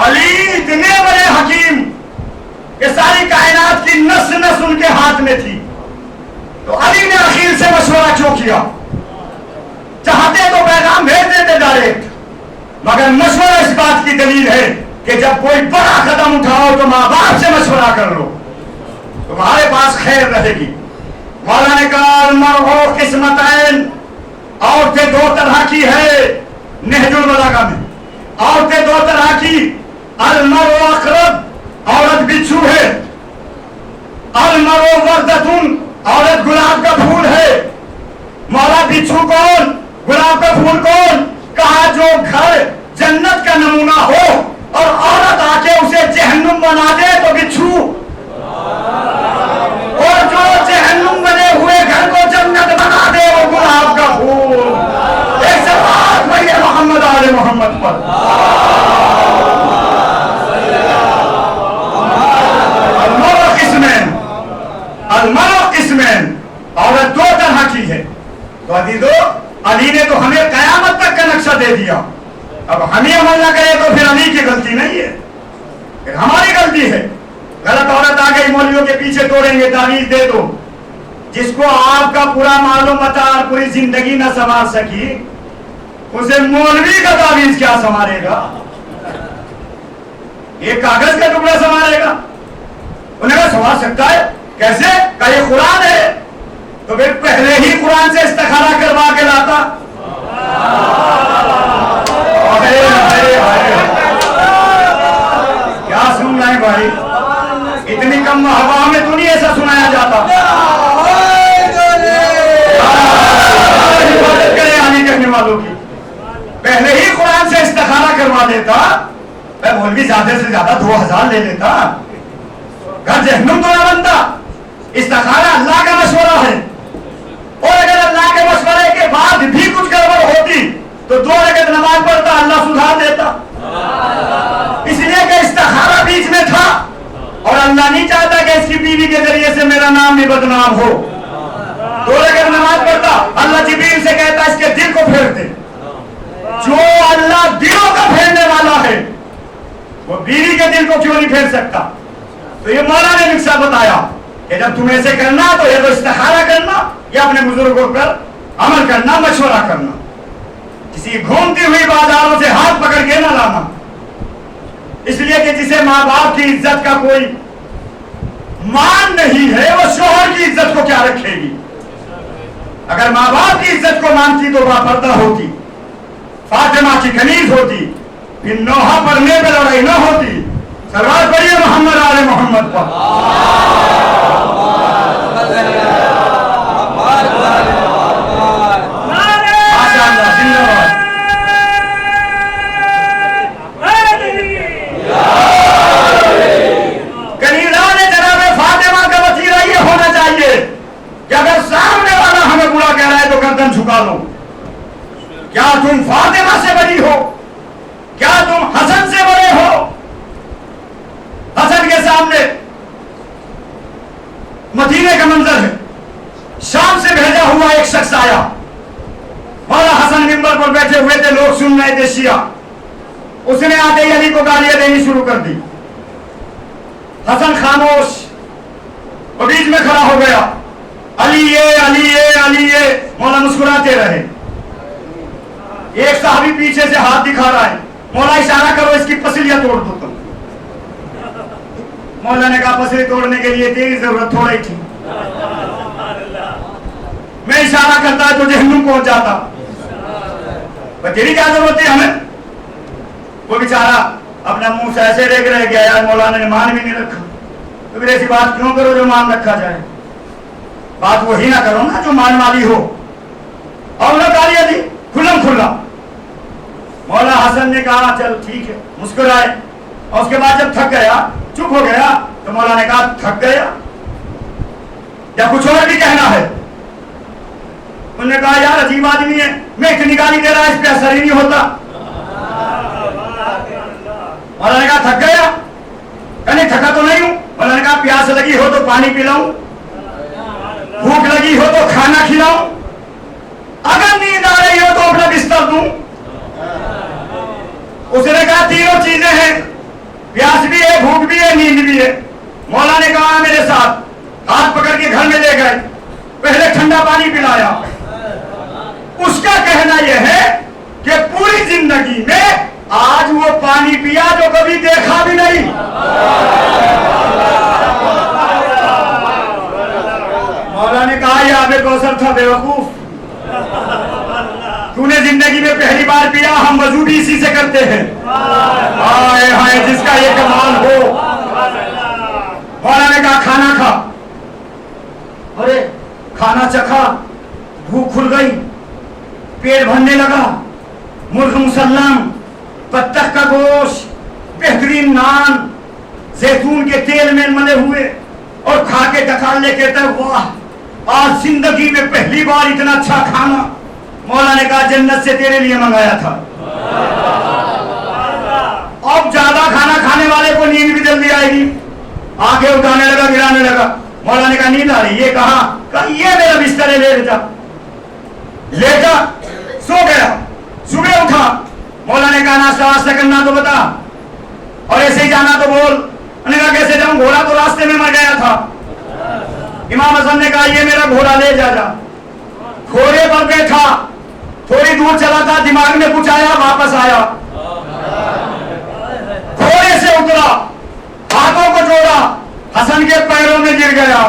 अली इतने बड़े हकीम कि सारी कायनात की नस नस उनके हाथ में थी, तो अली ने अखील से मशवरा क्यों किया? चाहते तो पैगाम भेज देते डायरेक्ट, मगर मशवरा इस बात की दलील है कि जब कोई बड़ा कदम उठाओ तो माँ बाप से मशवरा कर लो, तुम्हारे पास खैर रहेगी। मौला ने कहा मरहो किस्मतैन, औरतें 2 तरह की है। नहजुल बलागा में औरतें 2 तरह की, अलमरो अकरब, औरत बिच्छू है, अलमरो वर्दतुन, औरत गुलाब का फूल है। मौला बिच्छू कौन, गुलाब का फूल कौन? कहा जो घर जन्नत का नमूना हो और औरत आके उसे जहन्नुम बना दे तो बिच्छू, और जो जहन्नुम बने हुए घर को जन्नत बना दे वो गुलाब का फूल। एक सवाल भैया मोहम्मद आले मोहम्मद पर। अलमरो किस्मैन, औरत 2 तरह की है। तो अजीजों, अली ने तो हमें कयामत तक का नक्शा दे दिया। अब हम ही अमल ना करें तो फिर अली की गलती नहीं है, फिर हमारी गलती है। गलत औरत आ गई, मौलवियों के पीछे तोड़ेंगे, तावीज दे दो। जिसको आपका पूरा मालूम मता और पूरी जिंदगी न संभाल सकी, उसे मौलवी का तावीज क्या संभालेगा? एक कागज का टुकड़ा संभालेगा? उन्हें कहा संभाल सकता है, कैसे? का ये कुरान है, तो फिर पहले ही कुरान से इस्तिखारा करवा के लाता। क्या सुन रहे हैं भाई? इतनी कम हवा में तो नहीं ऐसा सुनाया जाता। इबादत करें आने करने वालों की, पहले ही कुरान से इस्तिखारा करवा देता। मैं मौलवी ज्यादा से ज्यादा 2000 ले लेता, घर जहन्नुम तो ना बनता। इस्तिखारा अल्लाह का मशवरा है, और अगर अल्लाह के मशवरे के बाद भी कुछ गड़बड़ होती तो 2 रकात नमाज पढ़ता, अल्लाह सुधार देता। इसलिए कि इस्तिखारा बीच में था, और अल्लाह नहीं चाहता कि इसकी बीवी के जरिए से मेरा नाम भी बदनाम हो। 2 रकात नमाज पढ़ता, अल्लाह जिब्रील से कहता इसके दिल को फेर दे। जो अल्लाह दिलों का फेरने वाला है वो बीवी के दिल को क्यों नहीं फेर सकता? तो ये मौला ने नुस्खा बताया कि जब तुम्हें ऐसे करना तो ये तो इस्तिखारा करना या अपने बुजुर्गों पर अमल करना, मशवरा करना। किसी घूमती हुई बाजारों से हाथ पकड़ के ना लाना, इसलिए कि जिसे माँ बाप की इज्जत का कोई मान नहीं है वो शोहर की इज्जत को क्या रखेगी। अगर माँ बाप की इज्जत को मानती तो बापर्दा होती, फातिमा की कनीज होती, फिर नोहा पढ़ने पर लड़ाई न होती। सरवार पढ़िए मोहम्मद आले मोहम्मद पर। माशाअल्लाह, जिंदाबाद। कनीज़ा ने जनाब फातिमा का वसीला ये होना चाहिए कि अगर सामने वाला हमें बुरा कह रहा है तो गर्दन झुका लो। क्या तुम फातिमा से बड़ी हो? क्या तुम हसन से बड़े हो? हसन के सामने मदीने का मंजर है, शाम से भेजा हुआ एक शख्स आया, मौला हसन मिंबर पर बैठे हुए थे, लोग सुन रहे थे शिया। उसने आते ही अली को गालियां देनी शुरू कर दी। हसन खामोश, वो बीच में खड़ा हो गया, अली ये अली ये अली ये। मौला मुस्कुराते रहे। एक साहबी पीछे से हाथ दिखा रहा है, मौला इशारा करो इसकी पसलियां तोड़ दो तुम। मौला ने कहा पसली तोड़ने के लिए तेरी जरूरत थोड़ी थी, मैं इशारा करता है तो जहन्नुम पहुंच जाता, पर तेरी क्या जरूरत है हमें? वो बेचारा अपना मुंह से ऐसे देख रह गया, यार मौलाना ने मान भी नहीं रखा, तो फिर ऐसी बात क्यों करो जो मान रखा जाए। बात वही ना करो ना जो मान वाली हो। और ना गालियां दी खुल्लम खुल्ला। मौला हसन ने कहा चल ठीक है, मुस्कुराए। और उसके बाद जब थक गया, चुप हो गया, तो मौला ने कहा थक गया या कुछ और भी कहना है? उन्होंने कहा यार अजीब आदमी है, मैं इतनी गाली दे रहा, इस पे असर ही नहीं होता। मौला ने कहा थक गया? कहने थका तो नहीं हूं। मौला ने कहा प्यास लगी हो तो पानी पिलाऊं, भूख लगी हो तो खाना खिलाऊं, अगर नींद आ रही हो तो अपना बिस्तर दूं। उसने कहा तीनों चीजें हैं, प्यास भी है, भूख भी है, नींद भी है। मौला ने कहा मेरे साथ, हाथ पकड़ के घर में ले गए, पहले ठंडा पानी पिलाया। उसका कहना यह है कि पूरी जिंदगी में आज वो पानी पिया जो कभी देखा भी नहीं। मौला ने कहा यह आबे कौसर था बेवकूफ, तूने जिंदगी में पहली बार पिया, हम वजू भी इसी से करते हैं। हाय हाय जिसका ये कमाल हो। मौला ने कहा खाना खा। अरे खाना चखा, भूख खुल गई, पेट भरने लगा, मुर्ग मुसल्लम, बत्तख का गोश्त, बेहतरीन नान, जैतून के तेल में मले हुए, और खा के डकार लेके तक वाह आज जिंदगी में पहली बार इतना अच्छा खाना। मौला ने कहा जन्नत से तेरे लिए मंगाया था। अब ज्यादा खाना खाने वाले को नींद भी जल्दी आएगी, आंखें उठाने लगा, गिराने लगा। मौला ने कहा नींद आ रही, ये कहा ये मेरा बिस्तर है, लेटा सो गया। सुबह उठा, मौला ने कहा नाश्ता वास्ता करना तो बता, और ऐसे ही जाना तो बोल। मैंने कहा कैसे जाऊं, घोड़ा तो रास्ते में मर गया था। इमाम हसन ने कहा ये मेरा घोड़ा ले जा। घोड़े पर बैठा, थोड़ी दूर चला था, दिमाग में कुछ आया, वापस आया, घोड़े से उतरा, हाथों को जोड़ा, हसन के पैरों में गिर गया।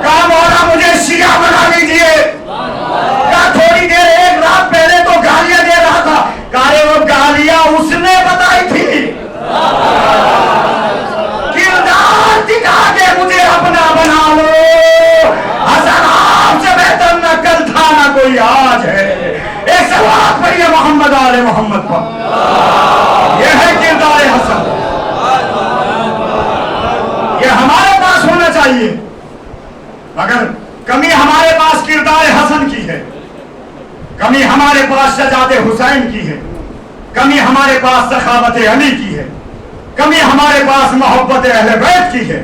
कहा मौला मुझे शिया बना लीजिए। कहा थोड़ी देर, एक रात पहले तो गालियां दे रहा था। कहा वो गालियां उसने बताई थी, किरदार दिखा के मुझे अपना बना लो। हसन आपसे बेहतर न कल था ना कोई आज है। एक सवाल पढ़िए मोहम्मद आले मोहम्मद पर। हुसैन की है, कमी हमारे पास सखावत अली की है, कमी हमारे पास मोहब्बत अहले बैत की है,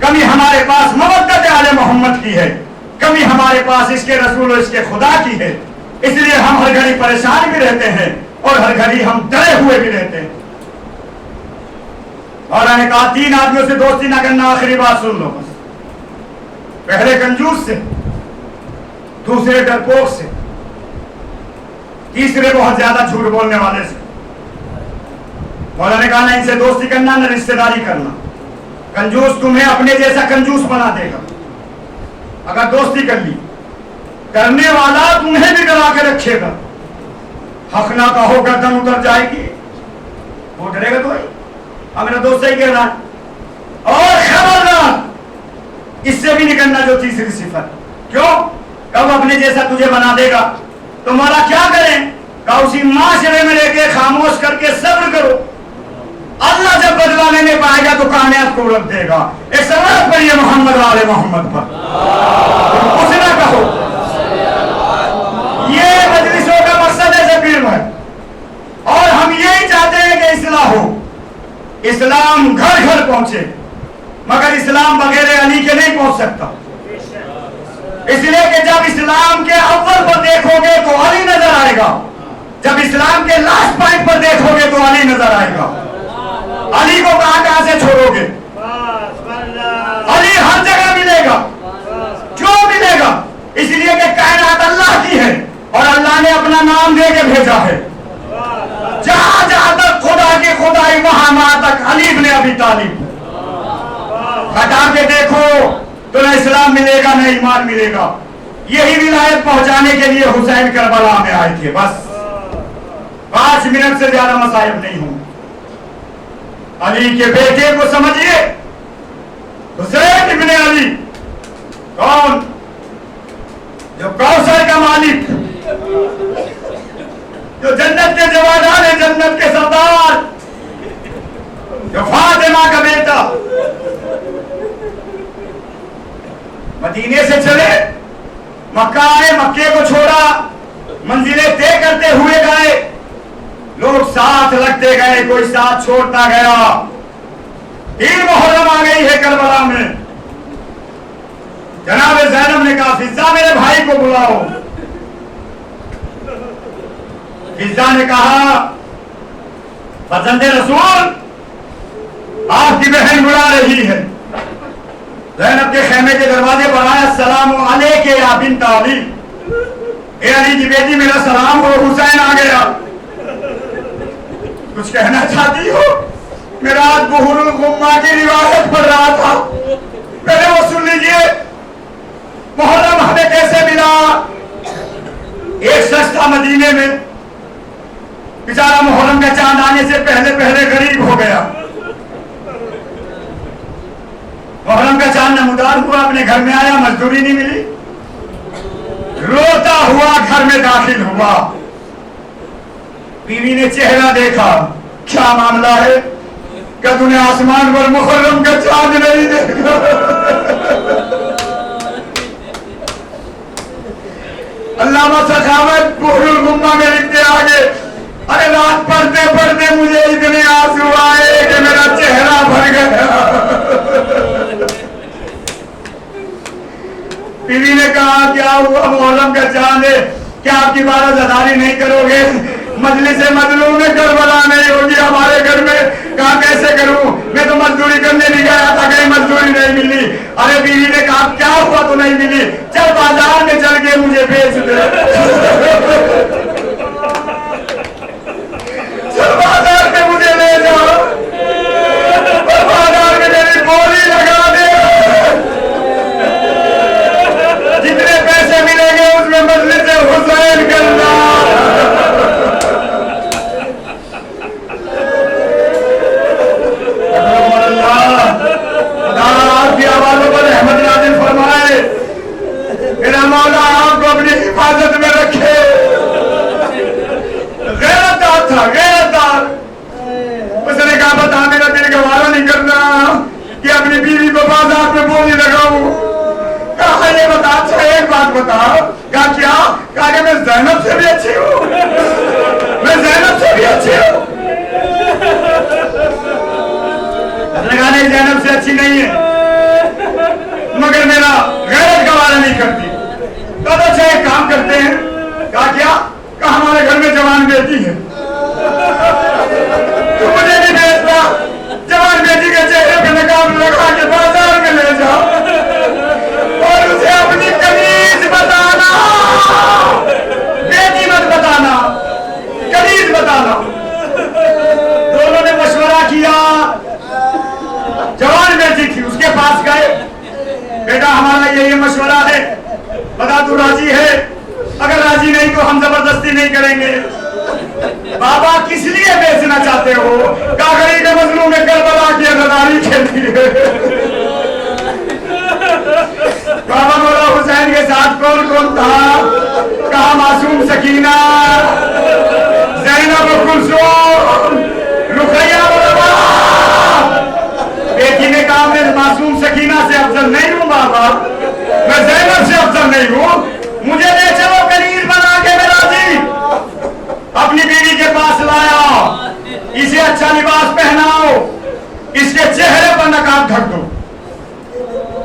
कमी हमारे पास मवद्दत आले मोहम्मद की है, कमी हमारे पास इसके रसूल और इसके खुदा की है। इसलिए हम हर घड़ी परेशान भी रहते हैं और हर घड़ी हम डरे हुए भी रहते हैं। और मैंने कहा 3 आदमियों से दोस्ती ना करना। आखिरी बात सुन लो बस। पहले कंजूस से, दूसरे डरपोक से, तीसरे बहुत ज्यादा झूठ बोलने वाले से। मौला ने कहा ना इनसे दोस्ती करना ना रिश्तेदारी करना। कंजूस तुम्हें अपने जैसा कंजूस बना देगा। अगर दोस्ती कर ली, करने वाला तुम्हें भी डरा के रखेगा। हक ना कहो गर्दन उतर जाएगी, वो डरेगा तो ही। अब मेरा दोस्त सही कह रहा है। और खबरदार इससे भी नहीं करना जो तीसरी सिफत। क्यों? कब अपने जैसा तुझे बना देगा तो मौला क्या करें? का उसी माशरे में लेके खामोश करके सब्र करो। अल्लाह जब बदला लेने पाएगा तो कामयाब को रख देगा। एक सवाल पर ये मोहम्मद वाले मोहम्मद पर कुछ ना कहो। ये मजलिसों का मकसद है जबीर भाई, और हम यही चाहते हैं कि इस्लाह हो, इस्लाम घर घर पहुंचे। मगर इस्लाम बगैर अली के नहीं पहुंच सकता। इसलिए कि जब इस्लाम के अव्वल पर देखोगे तो अली नजर आएगा, जब इस्लाम के लास्ट पॉइंट पर देखोगे तो अली नजर आएगा। अली को कहां से छोड़ोगे? अली हर जगह मिलेगा। क्यों मिलेगा? इसलिए कि कायनात अल्लाह की है और अल्लाह ने अपना नाम दे के भेजा है। जहां जहां तक खुदा की खुदाई वहां तक अली इब्ने अबी तालिब। हटा के देखो तो न इस्लाम मिलेगा न ईमान मिलेगा। यही विलायत पहुंचाने के लिए हुसैन करबला में आए थे। बस 5 मिनट से ज्यादा मसाइब नहीं होंगे। अली के बेटे को समझिए, हुसैन इब्ने अली। कौन? जो कौसर का मालिक, जो जन्नत के जवानार है, जन्नत के सरदार, जो फातिमा का बेटा। मदीने से चले, मक्का आए, मक्के को छोड़ा, मंजिलें तय करते हुए गए, लोग साथ लगते गए, कोई साथ छोड़ता गया। 3 मुहर्रम आ गई है करबला में। जनाब ज़ैनब ने कहा फिज़्ज़ा मेरे भाई को बुलाओ। फिज़्ज़ा ने कहा फर्जंदे रसूल आपकी बहन बुला रही है। ज़ैनब के खेमे के दरवाजे पर आया, अस्सलामु अलैका या बिन्त अली। ए अली की बेटी मेरा सलाम हो, हुसैन आ गया। कुछ कहना चाहती हो? मेरा आज बुहुरुल गुम्मा की रिवायत पढ़ रहा था, पहले वो सुन लीजिए। मुहर्रम हमें कैसे मिला? एक शख्स था मदीने में, बेचारा मुहर्रम का चांद आने से पहले पहले गरीब हो गया। मुहर्रम का चांद नमूदार हुआ, अपने घर में आया, मजदूरी नहीं मिली, रोता हुआ घर में दाखिल हुआ। बीवी ने चेहरा देखा, क्या मामला है? क्या तूने आसमान पर मुहर्रम का चांद नहीं देखा? अल्लामा सखावत बुहुरुल गुम्मा में लिखते आगे, अरे रात पढ़ते पढ़ते मुझे इतने आंसू आए कि मेरा चेहरा भर गया। बीवी ने कहा क्या हुआ? मुहर्रम का चांद है, क्या आपकी इबादत अदारी नहीं करोगे? मजलिस मजलूम में करबला नहीं होगी हमारे घर में। कहा कैसे करूं? मैं तो मजदूरी करने नहीं गया था, कहीं मजदूरी नहीं मिली। अरे बीवी ने कहा क्या हुआ तो नहीं मिली? चल बाजार में चल के मुझे बेच दे। चल बाजार में मुझे ले जाओ, बाजार में मेरी बोली लगा दे, जितने पैसे मिलेंगे उसमें मजलिस हुसैन करना। आपकी आवाजों पर रहमत नाज़िल फरमाए। मेरा मौला आपको अपनी हिफाजत में रखे। गैरतदार था, गैरतदार। उसने कहा बता, मेरा दिल गवारा नहीं करना कि अपनी बीवी को बाजार में बोली लगाऊं। कहा ये बता, अच्छा एक बात बता। कहा क्या? कहा कि मैं ज़ैनब से भी अच्छी हूँ। मैं ज़ैनब से भी अच्छी हूँ। लगाने ज़ैनब से अच्छी नहीं है, मगर मेरा गैरत गवारा नहीं करती। तो अच्छा एक काम करते हैं, कहा क्या? कहा हमारे घर में जवान बेटी है, तो मुझे नहीं भेजता, जवान बेटी के चेहरे पे नकाब लगा के बाजार में ले जाओ और उसे अपनी कमीज बताना, बेटी मत बताना, कमीज बताना। दोनों ने मशवरा किया, जवान बेटी थी, उसके पास गए, बेटा हमारा ये मशवरा है, बता तू राजी है? अगर राजी नहीं तो हम जबरदस्ती नहीं करेंगे। बाबा किस लिए बेचना चाहते हो? कागरी के मजलूम में करबला की अदादारी के लिए। बाबा बोला हुसैन के साथ कौन कौन था? कहा मासूम सकीना, ज़ैनब कुलसूम, रुकैया। बेटी ने कहा मैं मासूम सकीना से अफजल नहीं हूँ बाबा, मैं ज़ैनब से अफजल नहीं हूँ, मुझे ले चलो कनीज बना के। मैं राजी। अपनी बीवी के पास लाया, इसे अच्छा लिबास पहनाओ, इसके चेहरे पर नकाब ढक दो।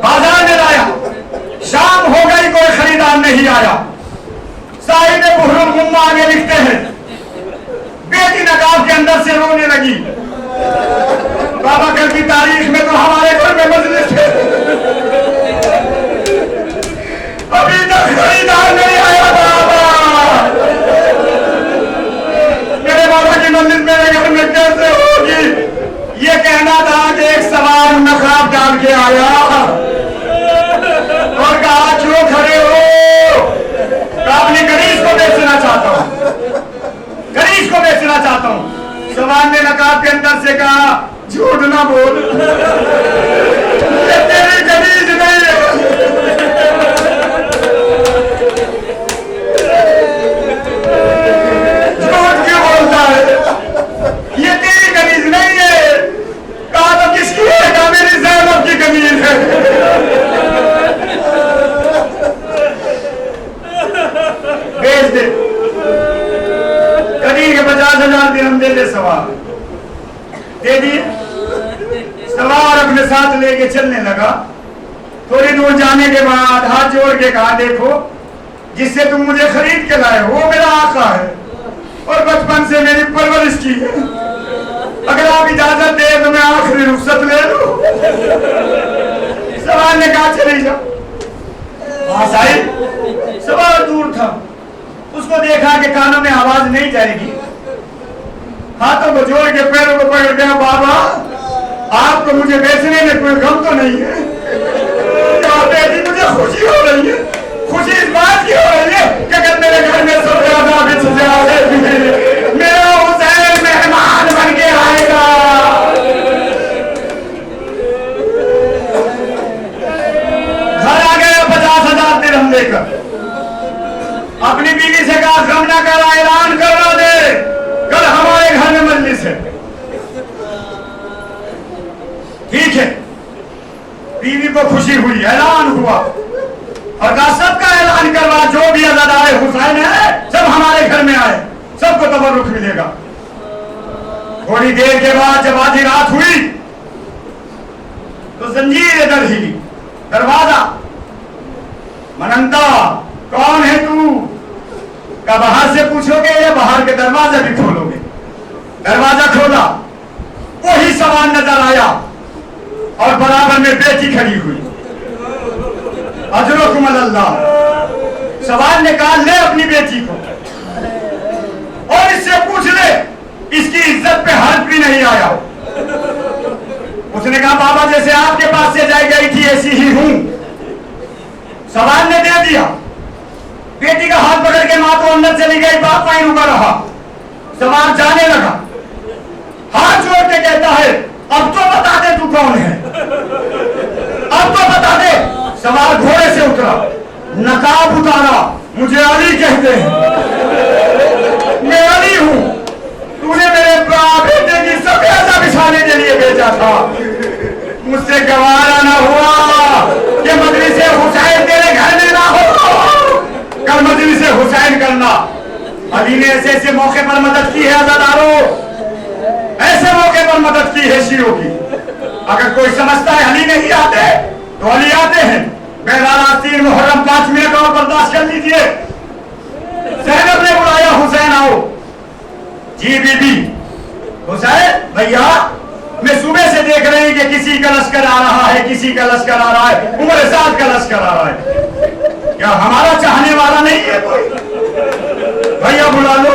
बाजार में लाया, शाम हो गई, कोई खरीदार नहीं आया। साहिब बुहरुल गुम्मा आगे लिखते हैं, बेटी नकाब के अंदर से रोने लगी। बाबा कल की तारीख में तो हमारे घर में मजलिस है, अभी तक खरीदार नहीं आया। बाबा मेरे बाबा की मस्जिद मेरे घर में कैसे होगी? ये कहना था कि एक सवाल नकाब डाल के आया और कहा क्यों खड़े हो? अपनी गरीज को बेचना चाहता हूँ, गरीज को बेचना चाहता हूँ। सवाल ने नकाब के अंदर से कहा झूठ ना बोल, ये तेरी गरीज नहीं है। झूठ क्यों बोलता है? ये तेरी कमीज नहीं है। कहा तो किसकी है? कहा मेरी ज़ैनब की कमीज है। बेच दे। कनीज के 50,000 दिरहम दे दे। सवार दे दिए। सवार अपने साथ लेके चलने लगा। थोड़ी दूर जाने के बाद हाथ जोड़ के कहा देखो, जिससे तुम मुझे खरीद के लाए हो वो मेरा आका है और बचपन से मेरी परवरिश की है। अगर आप इजाजत दे तो मैं आखिरी रुखसत ले लूं। सवाल ने कहा चले जाओ। हाँ साहिब, सवाल दूर था, उसको देखा कि कानों में आवाज नहीं जाएगी, हाथों को जोड़ के पैरों को पकड़ गया। बाबा आपको मुझे बेचने में कोई गम तो नहीं है? बेटी मुझे खुशी हो रही है। खुशी इस बात की हो रही है कि अगर मेरे घर में सब ज्यादा बिछ जाए, मेरा हुसैन मेहमान बन के आएगा। घर आ गया 50,000 दिरहम लेकर। अपनी बीवी से कहा गम ना कर, ऐलान करवा दे कल हमारे घर में मजलिस है। ठीक है, बीवी को खुशी हुई, ऐलान हुआ और कहा सबका ऐलान करवा, जो भी अज़ादाए हुसैन है सब हमारे घर में आए, सबको तबर्रुक मिलेगा। थोड़ी देर के बाद जब आधी रात हुई तो जंजीर इधर हिली, दरवाजा। मनंता कौन है तू? का बाहर से पूछोगे या बाहर के दरवाजा भी खोलोगे? दरवाजा खोला, वही सवाल नजर आया और बराबर में बेटी खड़ी हुई। अजरुकुम अल्लाह। सवाल ने कहा ले अपनी बेटी को और इससे पूछ ले, इसकी इज्जत पे हर्ज भी नहीं आया। उसने कहा बाबा जैसे आपके पास से जाए गई थी ऐसी ही हूं। सवाल ने दे दिया। बेटी का हाथ पकड़ के मां तो अंदर चली गई, बाप वहीं रुका रहा। सवाल जाने लगा, हाथ जोड़ के कहता है अब तो बता दे तू कौन है, अब तो बता दे। सवाल घोड़े से उतरा, नकाब उतारा, मुझे अली कहते हैं, मैं अली हूं। तूने मेरे बेटे की सफेदा बिछाने के लिए भेजा था, मुझसे गवारा ना हुआ कि मजलिस हुसैन तेरे घर में ना हो, कल मजलिस हुसैन करना। अली ने ऐसे ऐसे मौके पर मदद की है अज़ादारों, ऐसे मौके पर मदद की है शियों की। अगर कोई समझता है अली नहीं आते तो अली आते हैं। बहरहाल आज 3 मुहर्रम 5 मिनट और बर्दाश्त कर लीजिए। ज़ैनब ने बुलाया, हुसैन आओ। जी बीबी। हुसैन भैया, मैं सुबह से देख रही कि किसी का लश्कर आ रहा है, किसी का लश्कर आ रहा है, उमर साद का लश्कर आ रहा है। क्या हमारा चाहने वाला नहीं है कोई? भैया बुला लो।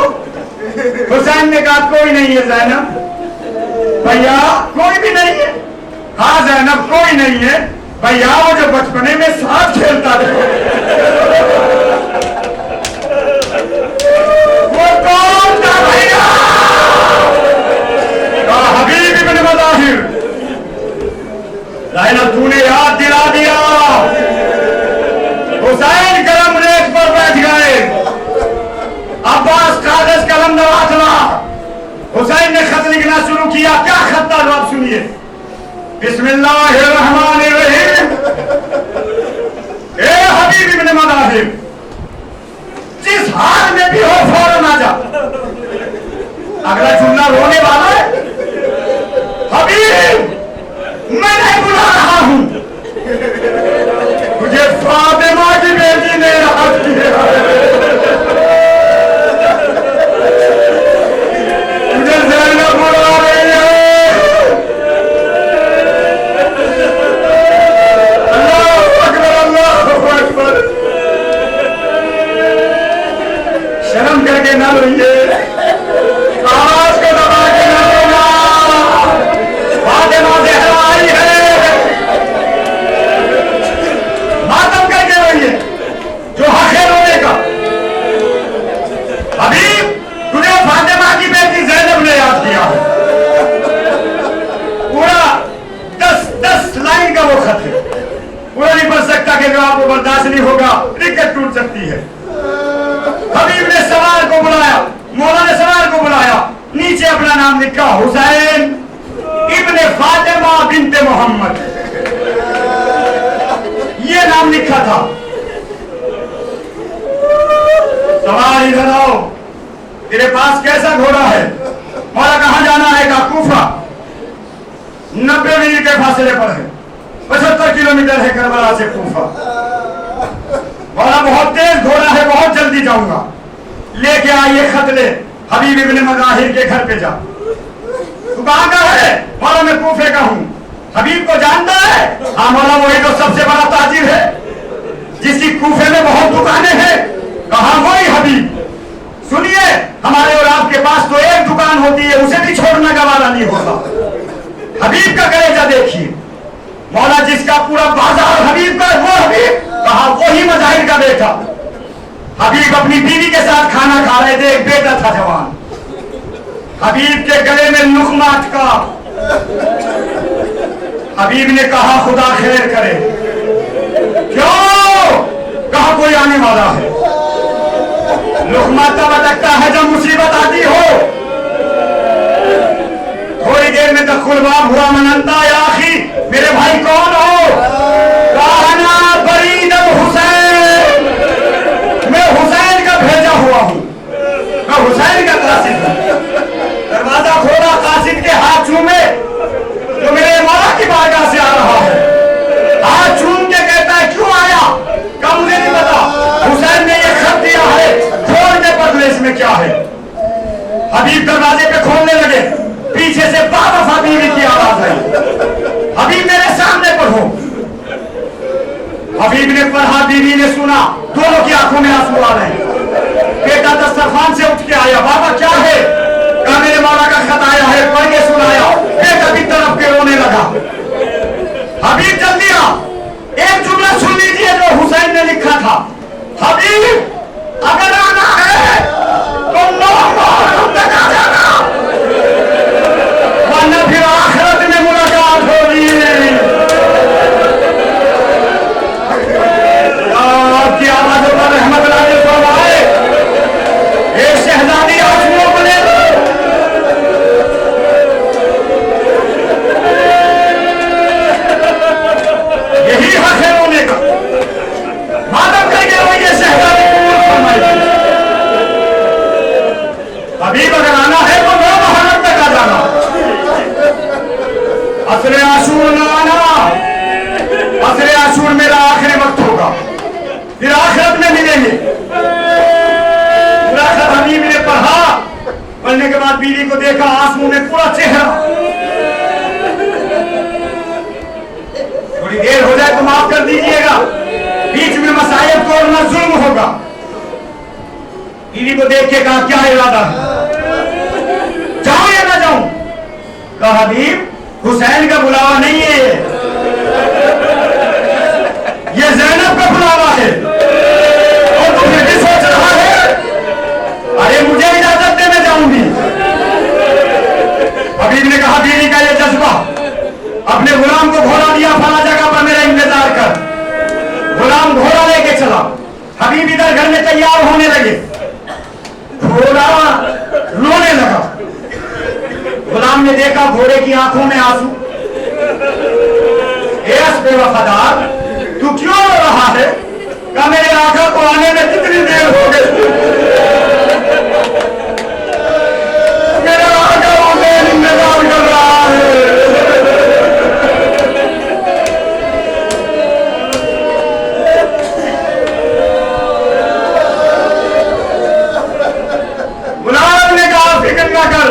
हुसैन ने कहा कोई नहीं है ज़ैनब। भैया कोई भी नहीं है? हाँ ज़ैनब कोई नहीं है। भैया वो जो बचपने में साथ खेलता था वो कौन था भैया? हबीब इब्न मज़ाहिर। ज़ैनब तूने याद दिला दिया। हुसैन कलम रेख पर बैठ गए। अब्बास कागज कलम नवाखला। हुसैन ने खत लिखना शुरू किया। क्या खत था आप सुनिए। बिस्मिल्लाहिर्रहमानिर्रहीम। ए हबीब इब्न मज़ाहिर, जिस हाल में भी हो फौरन आ जा। अगला जुमला रोने वाला है। हबीब मैं नहीं बुला रहा हूं, तुझे फातिमा की बेटी ने याद किया है। तुझे ज़ैनब बुला रही है। अल्लाहु अकबर, अल्लाहु अकबर। शर्म करके ना रोइए, आवाज को दबा के ना रोना। फातिमा ज़हरा आई है, मातम करके रोइए, जो हक है रोने का। हबीब तुझे फातिमा की बेटी ज़ैनब ने याद किया है। पूरा 10 लाइन का वो खत है। पूरा नहीं पढ़ सकता कि जो आपको बर्दाश्त नहीं होगा, दिक्कत टूट सकती है। हबीब ने सवार को बुलाया, मौला ने सवार को बुलाया, नीचे अपना नाम लिखा, हुसैन इब्ने फातिमा बिन्ते मोहम्मद, ये नाम लिखा था। सवार इधर आओ, तेरे पास कैसा घोड़ा है? मौला कहां जाना है? का कूफा। 90 मील के फासले पर है, 75 किलोमीटर है करबला से कूफा। मौला बहुत तेज घोड़ा है, बहुत जल्दी जाऊंगा। लेके आइए खत ले, हबीब इब्ने मज़ाहिर के घर पे जा। तू कहां का है? मौला मैं कूफे का हूं। हबीब को जानता है? हाँ मौला वही तो सबसे बड़ा ताजिर है, जिसकी कूफे में बहुत दुकानें हैं। कहा वही हबीब। सुनिए, हमारे और आपके पास तो एक दुकान होती है, उसे भी छोड़ना गवारा नहीं होता। हबीब का कलेजा देखिए। मौला जिसका पूरा बाजार हबीब का, वो हबीब। कहा वही मज़ाहिर का बेटा। हबीब अपनी बीवी के साथ खाना खा रहे थे, एक बेटा था जवान। हबीब के गले में लुक़मा अटका। हबीब ने कहा खुदा खैर करे। क्यों? कहा कोई आने वाला है। लुक़मा तब अटकता है जब मुसीबत आती हो। थोड़ी देर में दखुलबाब हुआ, मनंता या आखी, मेरे भाई कौन हो? कहना बरीद हुसैन, मैं हुसैन का भेजा हुआ हूं, मैं हुसैन का कासिद हूं। दरवाजा खोला, कासिद के हाथ चूमे, जो मेरे मौला की बारगाह से आ रहा है। हाथ चूम के कहता है क्यों आया? कब मुझे नहीं पता। हुसैन ने यह खत दिया है, खोलने बदले इसमें क्या है? हबीब दरवाजे पे खोलने लगे, पीछे से बाबा बीवी की आवाज आई, हबीब मेरे सामने पढ़ो। हबीब ने पढ़ा, बीवी ने सुना, दोनों की आंखों में आंसू आ रहे हैं। बेटा दस्तरखान से उठ के आया, बाबा क्या है? कहा मेरे मौला का खत आया है, पढ़ के सुनाया। बेटा भी तरफ के रोने लगा। हबीब जल्दी आ, एक जुमला सुन लीजिए जो हुसैन ने लिखा था। हबीब अगर आना है तो 9 मुहर्रम तक आ जाना, वरना फिर आखिरत में मुलाकात होगी। आपकी आवाजों पर रहमत नाज़िल फरमाए। एक शहजादी आंसुओं को ले आंसू में पूरा चेहरा। थोड़ी देर हो जाए तो माफ कर दीजिएगा, बीच में मसाइब तोड़ना जुल्म होगा। बीवी को देख के कहा, क्या इरादा है, जाऊं या ना जाऊं? कहा, हबीब हुसैन का बुलावा नहीं है, ये ज़ैनब का बुलावा है। और तू फिर भी सोच रहा है, अरे मुझे इजाजत दे, मैं जाऊंगी। हबीब ने कहा, बीवी का ये जज्बा, अपने गुलाम को घोड़ा दिया, फला जगह पर मेरा इंतजार कर। गुलाम घोड़ा लेके चला। हबीब इधर घर में तैयार होने लगे, घोड़ा रोने लगा। गुलाम ने देखा घोड़े की आंखों में आंसू। बेवफादार, तू क्यों रो रहा है? कहा, मेरे आका को आने में कितनी देर हो गई, मेरा आका मुझे इंतजार कर रहा है। गुलाम ने कहा, फिक्र ना कर,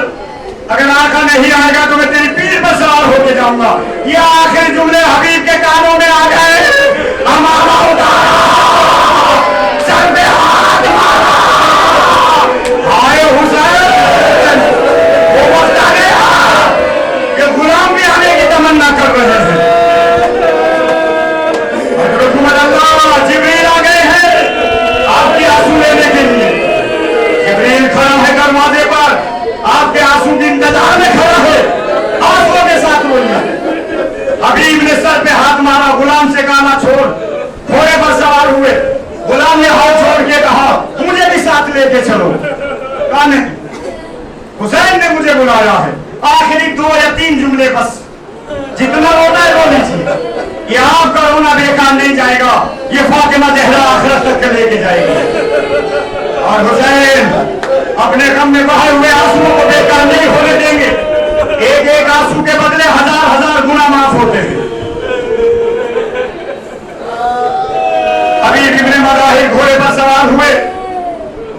अगर आका नहीं आएगा तो मैं तेरी पीठ पर सवार होके जाऊंगा। ये आखिरी जुमले हबीब के कानों में आ गए। हमारा उतारा, सर पे हाथ मारा, हाय हुसैन। वो वक्त आ गया कि गुलाम भी आने की तमन्ना कर रहे हैं। जिब्रील आ गए हैं आपके आंसू लेने के लिए। जिब्रील खड़ा है दरवाजे पर, आपके आंसू की इंतजार में खड़ा है, आंसुओं के साथ रोइए। हबीब ने सर पे हाथ मारा, गुलाम से कहा, छोड़। घोड़े पर सवार हुए। गुलाम ने हाथ छोड़ के कहा, मुझे भी साथ लेके चलो। कहा, नहीं, हुसैन ने मुझे बुलाया है। आखिरी 2 या 3 जुमले बस, जितना रोना है रो लीजिए। ये आपका रोना बेकार नहीं जाएगा, ये फातिमा ज़हरा आखिरत तक लेके जाएगी। और हुसैन अपने गम में बहे हुए आंसुओं को बेकार नहीं होने देंगे। एक एक आंसू के बदले 1000-1000 गुना माफ होते हैं। हबीब इब्ने मज़ाहिर घोड़े पर सवार हुए।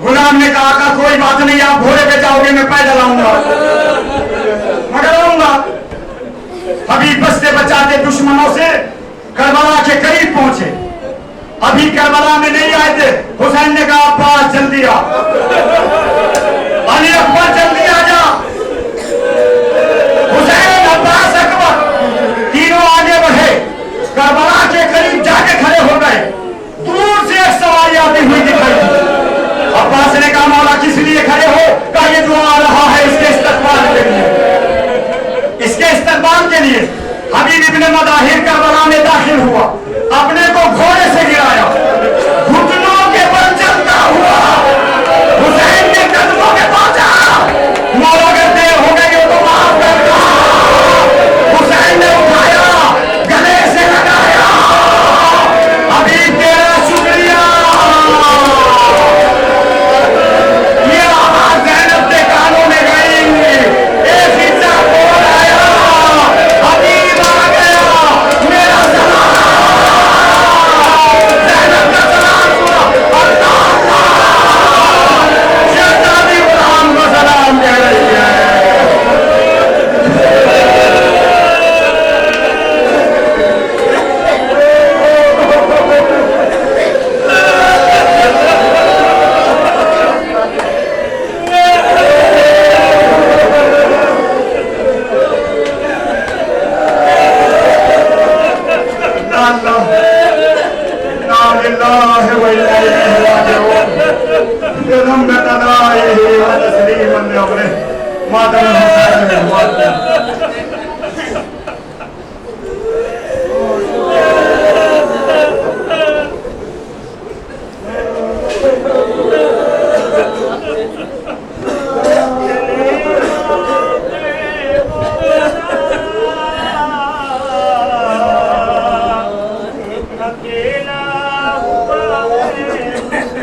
गुलाम ने कहा, का कोई बात नहीं, आप घोड़े पे जाओगे, मैं पैदल आऊंगा, मगर आऊंगा। हबीब बचते बचाते दुश्मनों से करबला के करीब पहुंचे। अभी करबला में नहीं आए थे। हुसैन ने कहा, अब्बास जल्दी आ, अली अकबर जल्दी आ जा। हुसैन, अब्बास, अकबर तीनों आगे बढ़े, करबला के करीब जाके खड़े हो गए। दूर से एक सवारी आती हुई दिखाई दी। अब्बास ने कहा, मौला किस लिए खड़े हो? कहा, ये जो आ रहा है इसके इस्तकबाल के लिए, इसके इस्तकबाल के लिए। हबीब इब्ने मज़ाहिर करबला में दाखिल हुआ, अपने को घोड़े से गिराया, घुटनों के बल चलता हुआ हुसैन के कदमों में पहुंचा। मौला अगर देर हो गई हो तो माफ करना। हुसैन ने उठाया, गले से लगाया, हबीब तेरा शुक्रिया। ये आवाज ज़ैनब के कानों में गई, एक हिस्सा बोल आया, हबीब आ गया, मेरा सलाम। ज़ैनब का सलाम सुना, शहजादी गुलाम को सलाम कह रही है।